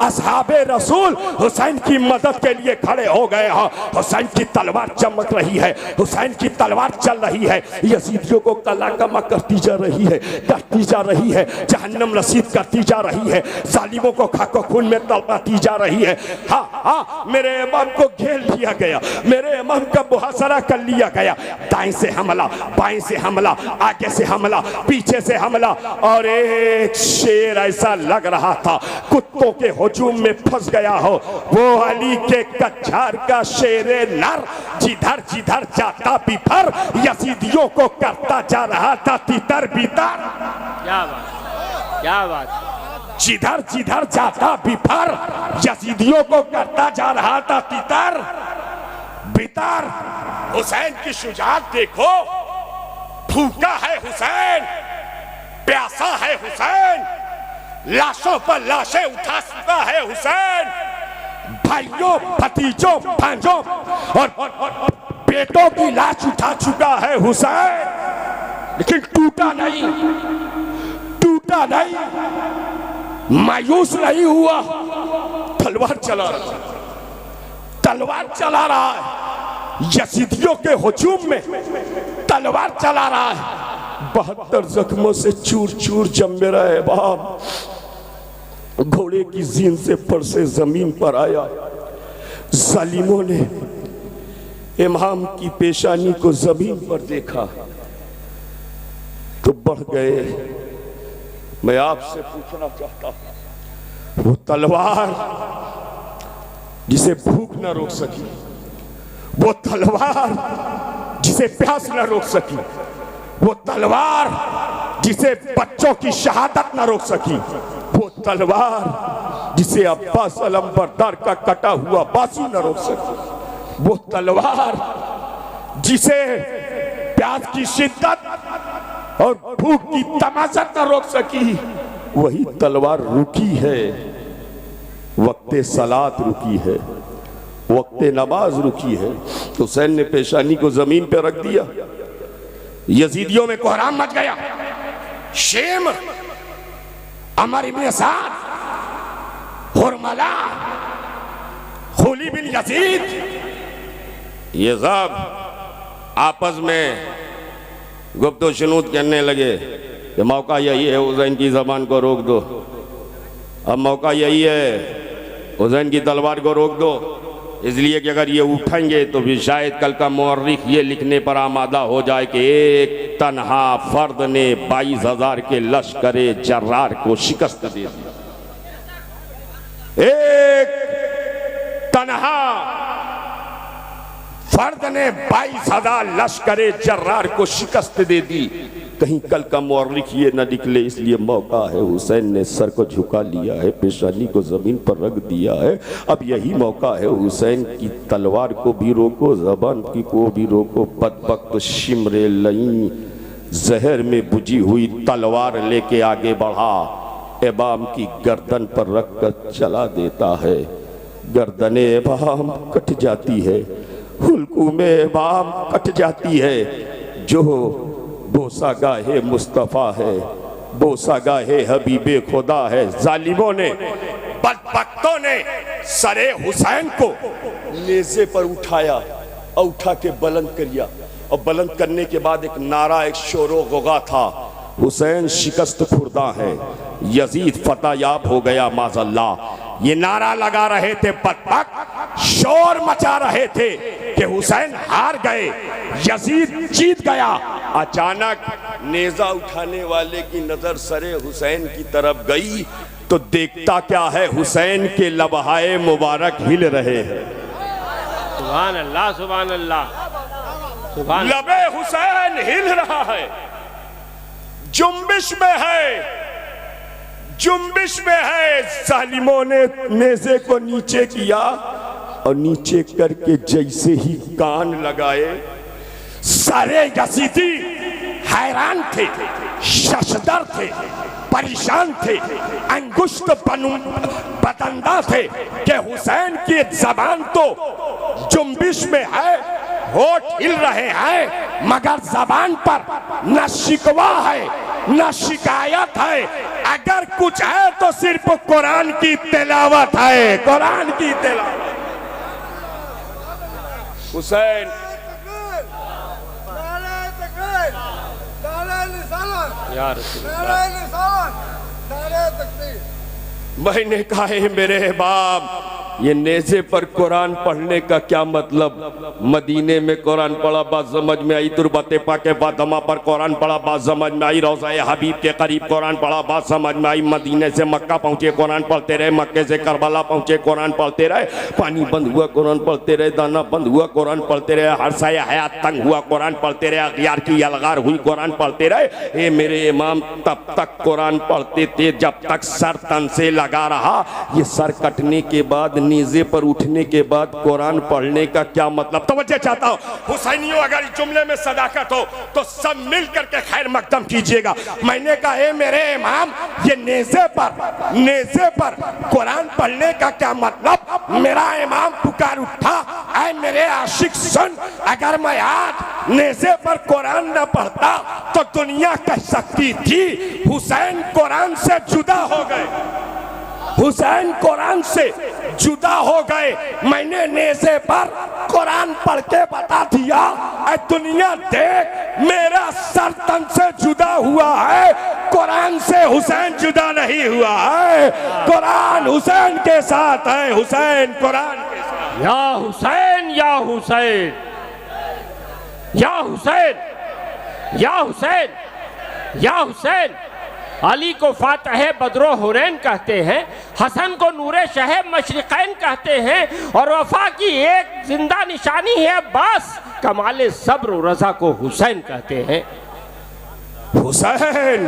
असहाबे रसूल हुसैन की मदद के लिए खड़े हो गए हो। हुसैन की तलवार चमक रही है, हुसैन की तलवार चल रही है, यजीदियों को कला कमा करती जा रही है, काटती जा रही है, जहन्नम रसीद करती जा रही है, जालिमों को खाको खून में तलवाती जा रही है। हाँ हाँ, मेरे इमाम को घेर लिया गया, मेरे इमाम का मुहासरा कर लिया गया। दाएं से हमला, बाएं से हमला, आगे से हमला, पीछे से हमला, और एक शेर ऐसा लग रहा था कुत्तों के हुजूम में फंस गया हो। वो अली के कच्छार का शेरे नर जिधर जिधर जाता बिफर यजीदियों को करता जा रहा था तितर बितर। क्या बात, क्या बात। जिधर जिधर जाता बिफर यजीदियों को करता जा रहा था तितर बितर। हुसैन की शुजाअत देखो, भूखा है हुसैन, प्यासा है हुसैन, लाशों पर लाशें उठा चुका है हुसैन, भाइयों भतीजों भांजों और बेटों की लाश उठा चुका है हुसैन, लेकिन टूटा नहीं, टूटा नहीं, मायूस नहीं हुआ, तलवार चला रहा है, तलवार चला रहा है, यजीदियों के हुजूम में तलवार चला रहा है। 72 जख्मों से चूर चूर जम मेरा इमाम घोड़े की जीन से पर से जमीन पर आया। जालिमों ने इमाम की पेशानी को जमीन पर देखा तो बढ़ गए। मैं आपसे पूछना चाहता हूं, वो तलवार जिसे भूख न रोक सकी, वो तलवार जिसे प्यास न रोक सकी, वो तलवार जिसे बच्चों की शहादत न रोक सकी, वो तलवार जिसे अब्बास अलंबरदार का कटा हुआ बाजू न रोक सकी, वो तलवार जिसे प्यास की शिद्दत और भूख की तमाशत न रोक सकी, वही तलवार रुकी है। वक्ते सलात रुकी है, वक्ते नमाज रुकी है। हुसैन ने पेशानी को जमीन पे रख दिया, यजीदियों में कोहराम मच गया। शेम, अमर इब्न साद, हुरमला, खुली बिन यजीद, ये सब आपस में गुफ्तो शुनूत करने लगे कि मौका यही है हुसैन की जबान को रोक दो, अब मौका यही है हुसैन की तलवार को रोक दो, इसलिए कि अगर ये उठेंगे तो भी शायद कल का मौर्रिख ये लिखने पर आमादा हो जाए कि एक तन्हा फर्द ने 22,000 के लश्करे जर्रार को शिकस्त दे दी। एक तन्हा फर्द ने 22,000 लश्करे जर्रार को शिकस्त दे दी। कहीं कल का मौर्रिख ये न निकले, इसलिए मौका है। हुसैन ने सर को झुका लिया है, पेशानी को जमीन पर रख दिया है। अब यही मौका है, हुसैन की तलवार को भी रोको, जबान की को भी रोको। बदबख्त शिमरे लई जहर में बुझी हुई तलवार लेके आगे बढ़ा, इमाम की गर्दन पर रख कर चला देता है। गर्दने इमाम कट जाती है, हुल्कुमे इमाम कट जाती है। जो बोसा गाहे मुस्तफ़ा है, बोसा गाहे हबीबे खुदा है। जालिमों ने, बदबख्तों ने सरे हुसैन को नेज़े पर उठाया और उठा के बुलंद किया, और बुलंद करने के बाद एक नारा, एक शोरो गुगा था, हुसैन शिकस्त खुर्दा है, यजीद फतह याब हो गया माज़अल्लाह। ये नारा लगा रहे थे बदबख्त, शोर मचा रहे थे। कि हुसैन हार गए, यजीद जीत गया। अचानक नेजा उठाने वाले की नजर सरे हुसैन की तरफ गई तो देखता क्या है, हुसैन के लबहाए मुबारक हिल रहे हैं। सुभान अल्लाह, सुभान अल्लाह, सुभान। लबे हुसैन हिल रहा है, जुम्बिश में है, जुम्बिश में है। जालिमों ने नेज़े को नीचे किया और नीचे करके जैसे ही कान लगाए, सारे यजीदी हैरान थे, शशदर थे, परेशान थे, अंगुष्ठ बदंदा थे कि हुसैन की जबान तो जुम्बिश में है, होठ हिल रहे हैं, मगर जबान पर न शिकवा है न शिकायत है। अगर कुछ है तो सिर्फ कुरान की तिलावत है, कुरान की तिलावत। हुसैन या रसूल अल्लाह। मैंने कहा है मेरे बाप, ये नेज़े पर कुरान पढ़ने का क्या मतलब? मदीने में कुरान पढ़ा, बात समझ में आई। तुरबते पाके बादमा पर कुरान पढ़ा, बात समझ में आई। रोज़ाए हबीब के करीब कुरान पढ़ा, बात समझ में आई। मदीने से मक्का पहुंचे कुरान पढ़ते रहे, मक्के से करबला पहुंचे कुरान पढ़ते रहे, पानी बंद हुआ कुरान पढ़ते रहे, दाना बंद हुआ कुरान पढ़ते रहे, हरसाए हयात तंग हुआ कुरान पढ़ते रहे, अगियार की अलगार हुई कुरान पढ़ते रहे। ये मेरे इमाम तब तक कुरान पढ़ते थे जब तक सर तन से लगा रहा। ये सर कटने के बाद, नीज़े पर उठने के बाद कुरान पढ़ने का क्या मतलब? तवज्जो चाहता हूं हुसैनियों, अगर इस जुमले में सदाकत हो तो सब मिल करके खैर मकदम कीजिएगा। मैंने कहा है मेरे इमाम, ये नेज़े पर कुरान पढ़ने का क्या मतलब? मेरा इमाम पुकार उठा, ऐ मेरे आशिक सुन, अगर मैं आज नेज़े पर कुरान न पढ़ता तो दुनिया कह सकती थी हुसैन कुरान से जुदा हो गए, हुसैन कुरान से जुदा हो गए। मैंने नेज़े पर कुरान पढ़ के बता दिया, ऐ दुनिया देख, मेरा सर तन से जुदा हुआ है, कुरान से हुसैन जुदा नहीं हुआ है। कुरान हुसैन के साथ है, हुसैन कुरान के साथ। या हुसैन, या हुसैन, या हुसैन, या हुसैन, या हुसैन। अली को फातह बदरो हुरैन कहते हैं, हसन को नूरे शह मशरिकैन कहते हैं, और वफा की एक जिंदा निशानी है बस, कमाले सब्र और रजा को हुसैन कहते हैं। हुसैन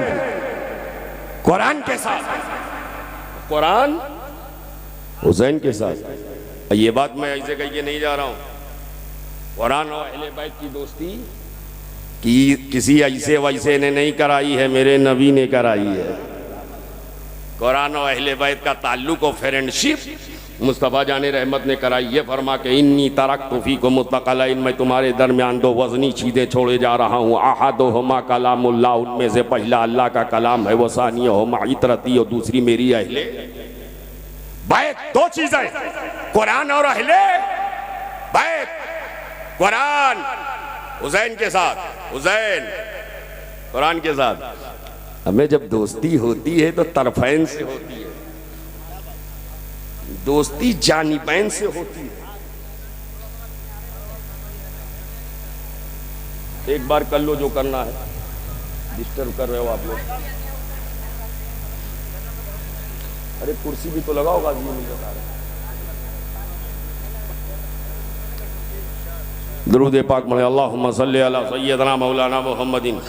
कुरान के साथ, कुरान हुसैन के साथ। ये बात मैं ऐसे कह के नहीं जा रहा हूं। कुरान और अहले बैत की दोस्ती कि किसी ऐसे वैसे ने नहीं कराई है, मेरे नबी ने कराई है। कुरान और अहले बैत का ताल्लुक और फ्रेंडशिप मुस्तफ़ा जाने रहमत ने कराई है, फरमा के इन्नी तरक्तु फीकुम मुस्तक़लाइन, मैं तुम्हारे दरमियान दो वज़नी चीज़ें छोड़े जा रहा हूँ। अहदुहुमा कलामुल्लाह, उनमें से पहला अल्लाह का कलाम है, वो सानियुहुमा इतरती, और दूसरी मेरी अहले बैत। दो चीज़ें, कुरान और अहले बैत। कुरान हुसैन के साथ, हुसैन कुरान के साथ। हमें जब दोस्ती होती है तो तरफैन से होती है, दोस्ती जानिबैन से होती है। एक बार कर लो जो करना है, डिस्टर्ब कर रहे हो आप लोग। अरे कुर्सी भी तो लगाओ, गाजी नहीं लगा रहे। दरूद पाक में अल्लाहुम्मा सल्ली अला सय्यदना मौलाना मुहम्मदिन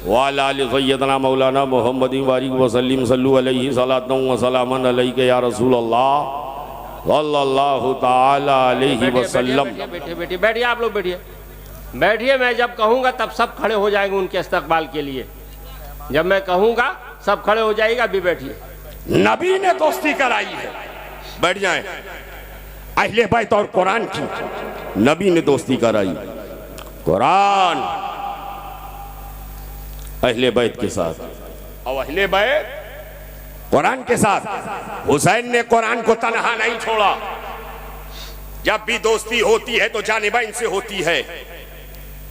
व अला आलि सय्यदना मौलाना मुहम्मदिन बारिक व सल्लिम सल्लु अलैहि सलातन व सलामन अलैका या रसूल अल्लाह सल्लल्लाहु तआला अलैहि वसल्लम। बैठिए आप लोग, बैठिए बैठिए। मैं जब कहूँगा तब सब खड़े हो जाएंगे उनके इस्तकबाल के लिए। जब मैं कहूँगा सब खड़े हो जाएगा। अभी बैठिए। नबी ने दोस्ती कराई है, बैठ जाएं। अहले बैत और कुरान की नबी ने दोस्ती कराई। कुरान अहले बैत के साथ और अहले बैत कुरान के साथ। हुसैन ने कुरान को तन्हा नहीं छोड़ा। जब भी दोस्ती होती है तो जानिबैन से होती है।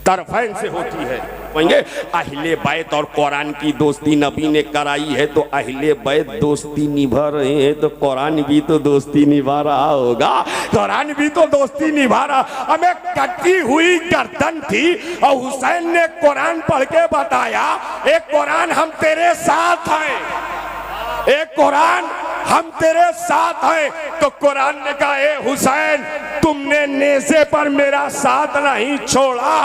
तरफैन से होती है। कहेंगे अहले बैत और कुरान की दोस्ती नबी ने कराई है, तो अहले बैत दोस्ती निभा रहे हैं तो कुरान भी तो दोस्ती निभा रहा होगा, कुरान भी तो दोस्ती निभा रहा। हमें कटी हुई गर्दन थी और हुसैन ने कुरान पढ़ के बताया, एक कुरान हम तेरे साथ हैं, एक कुरान हम तेरे साथ हैं। तो कुरान ने कहा, ए हुसैन तुमने नेज़े पर मेरा साथ नहीं छोड़ा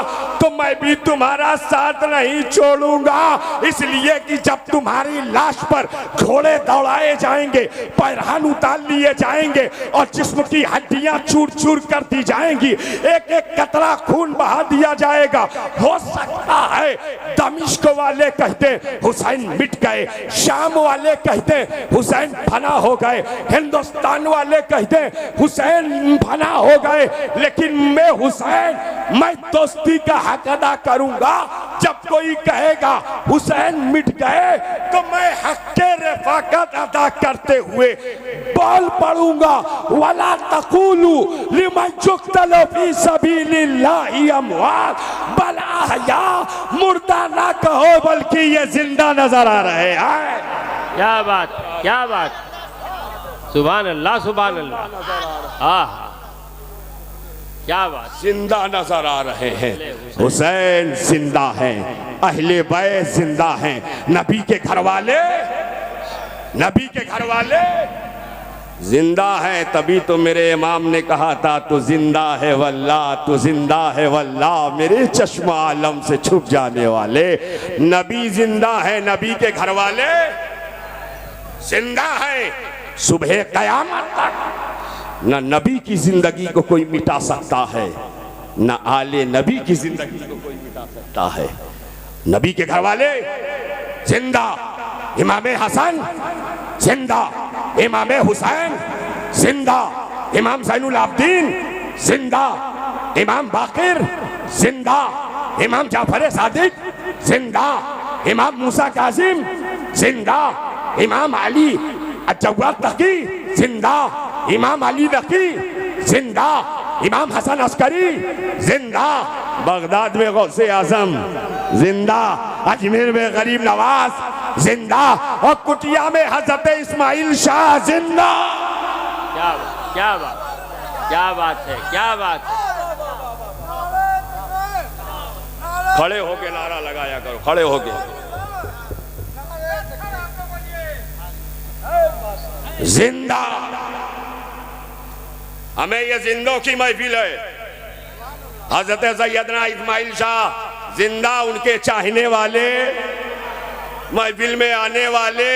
तो मैं भी तुम्हारा साथ नहीं छोड़ूंगा, इसलिए कि जब तुम्हारी लाश पर घोड़े दौड़ाए जाएंगे, पैरहन उतार लिए जाएंगे और जिस्म की हड्डियां चूर चूर कर दी जाएंगी, एक एक कतरा खून बहा दिया जाएगा। हो सकता है दमिश्क वाले कहते हुसैन मिट गए, शाम वाले कहते हुसैन फना हो गए, हिंदुस्तान वाले कहते हुसैन फना हो गए, लेकिन मैं हुसैन, मैं दोस्ती का हक अदा करूंगा। जब कोई कहेगा हुसैन मिट गए तो मैं हक के रफाकत अदा करते हुए बोल पड़ूंगा, वला तकुलू लिमन युक्तलू फी सबीलिल्लाहि अमवात बल अहया, मुर्दा ना कहो बल्कि ये जिंदा नजर आ रहे हैं। क्या बात, क्या बात, सुभान अल्लाह, सुभान अल्लाह। आहा, क्या बात, जिंदा नजर आ रहे हैं। हुसैन जिंदा हैं, अहले बैत जिंदा हैं, नबी के घर वाले, नबी के घर वाले जिंदा हैं। तभी तो मेरे इमाम ने कहा था, तू जिंदा है वल्लाह, तू जिंदा है वल्लाह, मेरे चश्मा आलम से छुप जाने वाले। नबी जिंदा है, नबी के घर वाले जिंदा है। सुबह कयामत तक न नबी की जिंदगी को कोई मिटा सकता है, न आले नबी की जिंदगी को कोई मिटा सकता है। नबी के घर वाले जिंदा, इमाम हसन जिंदा, इमाम हुसैन जिंदा, इमाम ज़ैनुल आबिदीन जिंदा, इमाम बाकिर जिंदा, इमाम जाफर सादिक जिंदा, इमाम मूसा कासिम जिंदा, इमाम अली जवाद तकी जिंदा, इमाम अली नकी जिंदा, इमाम हसन अस्करी जिंदा, बगदाद में गौसे आजम जिंदा, अजमेर में गरीब नवाज जिंदा और कुटिया में हजरत इस्माइल शाह जिंदा। क्या बात, क्या बात, क्या बात है, क्या बात है। खड़े होके नारा लगाया करो, खड़े होके। जिंदा, हमें ये जिंदों की महफिल है। हजरत सैयदना इस्माइल शाह जिंदा, उनके चाहने वाले, महफिल में आने वाले,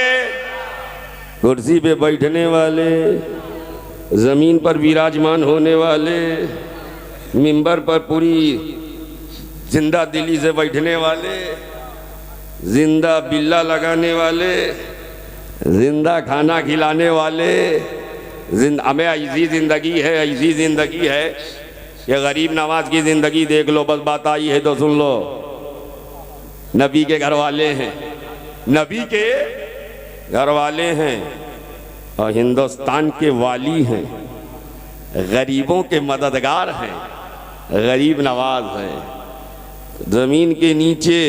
कुर्सी पे बैठने वाले, जमीन पर विराजमान होने वाले, मिंबर पर पूरी जिंदा दिली से बैठने वाले, जिंदा बिल्ला लगाने वाले, जिंदा खाना खिलाने वाले, हमें ऐसी जिंदगी है, ऐसी जिंदगी है। ये गरीब नवाज की जिंदगी देख लो, बस बात आई है तो सुन लो। नबी के घर वाले हैं, नबी के घर वाले हैं और हिंदुस्तान के वाली हैं, गरीबों के मददगार हैं, गरीब नवाज हैं। जमीन के नीचे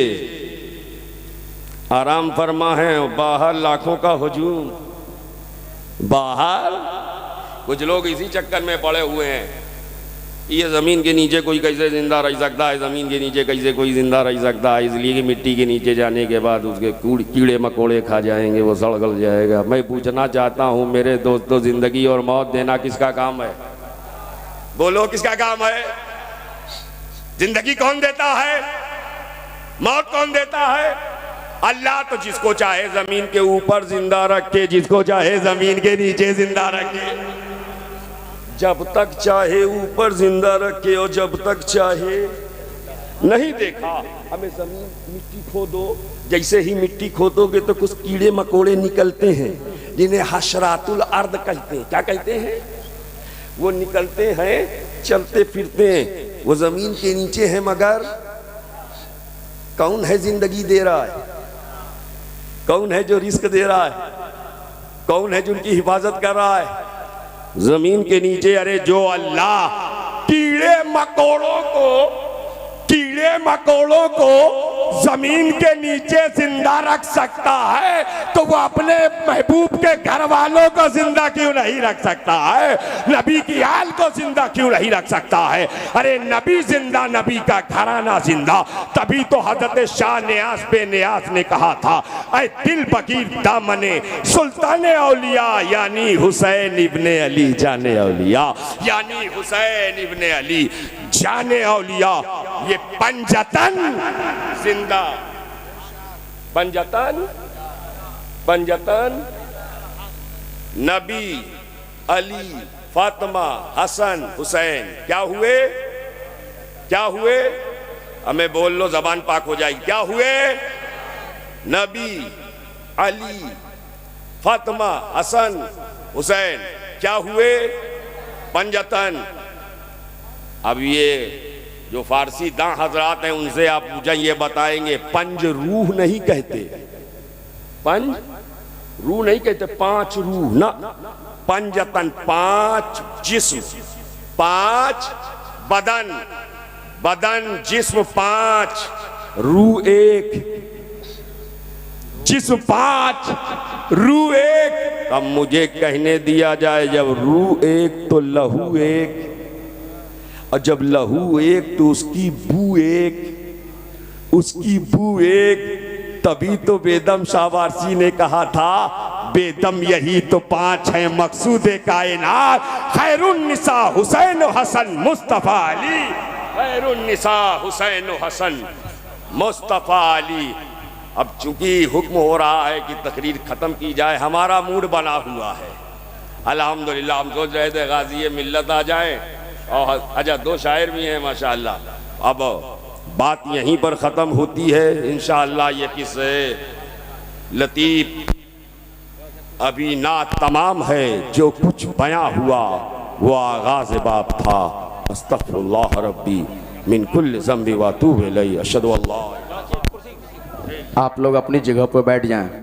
आराम फरमा है, बाहर लाखों का हुजूम। बाहर कुछ लोग इसी चक्कर में पड़े हुए हैं, ये ज़मीन के नीचे कोई कैसे ज़िंदा रह सकता है, ज़मीन के नीचे कैसे कोई ज़िंदा रह सकता है, इसलिए कि मिट्टी के नीचे जाने के बाद उसके कीड़े मकोड़े खा जाएंगे, वो सड़गल जाएगा। मैं पूछना चाहता हूँ मेरे दोस्तों, ज़िंदगी और मौत देना किसका काम है? बोलो किसका काम है? जिंदगी कौन देता है? मौत कौन देता है? अल्लाह। तो जिसको चाहे जमीन के ऊपर जिंदा रखे, जिसको चाहे जमीन के नीचे जिंदा रखे, जब तक चाहे ऊपर जिंदा रखे और जब तक चाहे नहीं देखा। हमें जमीन मिट्टी खोदो, जैसे ही मिट्टी खोदोगे तो कुछ कीड़े मकोड़े निकलते हैं जिन्हें हशरातुल अर्द कहते हैं। क्या कहते हैं? वो निकलते हैं, चलते फिरते हैं, वो जमीन के नीचे है। मगर कौन है जिंदगी दे रहा है? कौन है जो रिस्क दे रहा है? कौन है जो उनकी हिफाजत कर रहा है? जमीन के नीचे। अरे जो अल्लाह कीड़े मकोड़ों को कीड़े मकोड़ों को जमीन के नीचे जिंदा रख सकता है तो वो अपने महबूब के घर वालों को जिंदा क्यों नहीं रख सकता है? नबी की आल को जिंदा क्यों नहीं रख सकता है? अरे नबी जिंदा, नबी का घराना जिंदा। तभी तो हजरत शाह नियाज पे नियाज ने कहा था, ऐ दिल बकीर दामने सुल्तान औलिया यानी हुसैन इब्ने अली जाने औलिया, यानी हुसैन इब्ने अली जाने औलिया। ये पंजतन जिंदा, पंजतन पंजतन नबी, अली, फातिमा, हसन, हुसैन क्या हुए? क्या हुए? हमें बोल लो, जबान पाक हो जाएगी। क्या हुए? नबी, अली, फातिमा, हसन, हुसैन क्या हुए? पंजतन। अब ये जो फारसी दां हजरात हैं उनसे आप पूछें, ये बताएंगे पंज रूह नहीं कहते, पंज रूह नहीं कहते, पांच रूह ना। पंजतन पांच जिस्म, पांच बदन, बदन जिस्म पांच, रूह एक, जिस्म पांच, रूह एक। अब मुझे कहने दिया जाए, जब रूह एक तो लहू एक, और जब लहू एक तो उसकी बू एक, उसकी बू एक। तभी तो बेदम शाहवारसी ने कहा था, बेदम यही तो पांच हैं मकसूदे कायनात, खैरुन्निसा हुसैन हसन मुस्तफा अली, खैरुन्निसा हुसैन हसन मुस्तफा अली। अब चूंकि हुक्म हो रहा है कि तकरीर खत्म की जाए, हमारा मूड बना हुआ है अल्हम्दुलिल्लाह। हम सोच रहे थे गाज़ी मिल्लत आ जाए, और अच्छा दो शायर भी हैं माशाअल्लाह। अब बात यहीं पर ख़त्म होती है इंशाअल्लाह। ये किस्से लतीफ़ अभी ना तमाम है, जो कुछ बयां हुआ वो आगाज़ बाब था। अस्तग़फिरुल्लाह रब्बी मिन कुल्लि ज़ंबि व अतूबु इलैहि, अशहदु अल्ला। आप लोग अपनी जगह पर बैठ जाएं।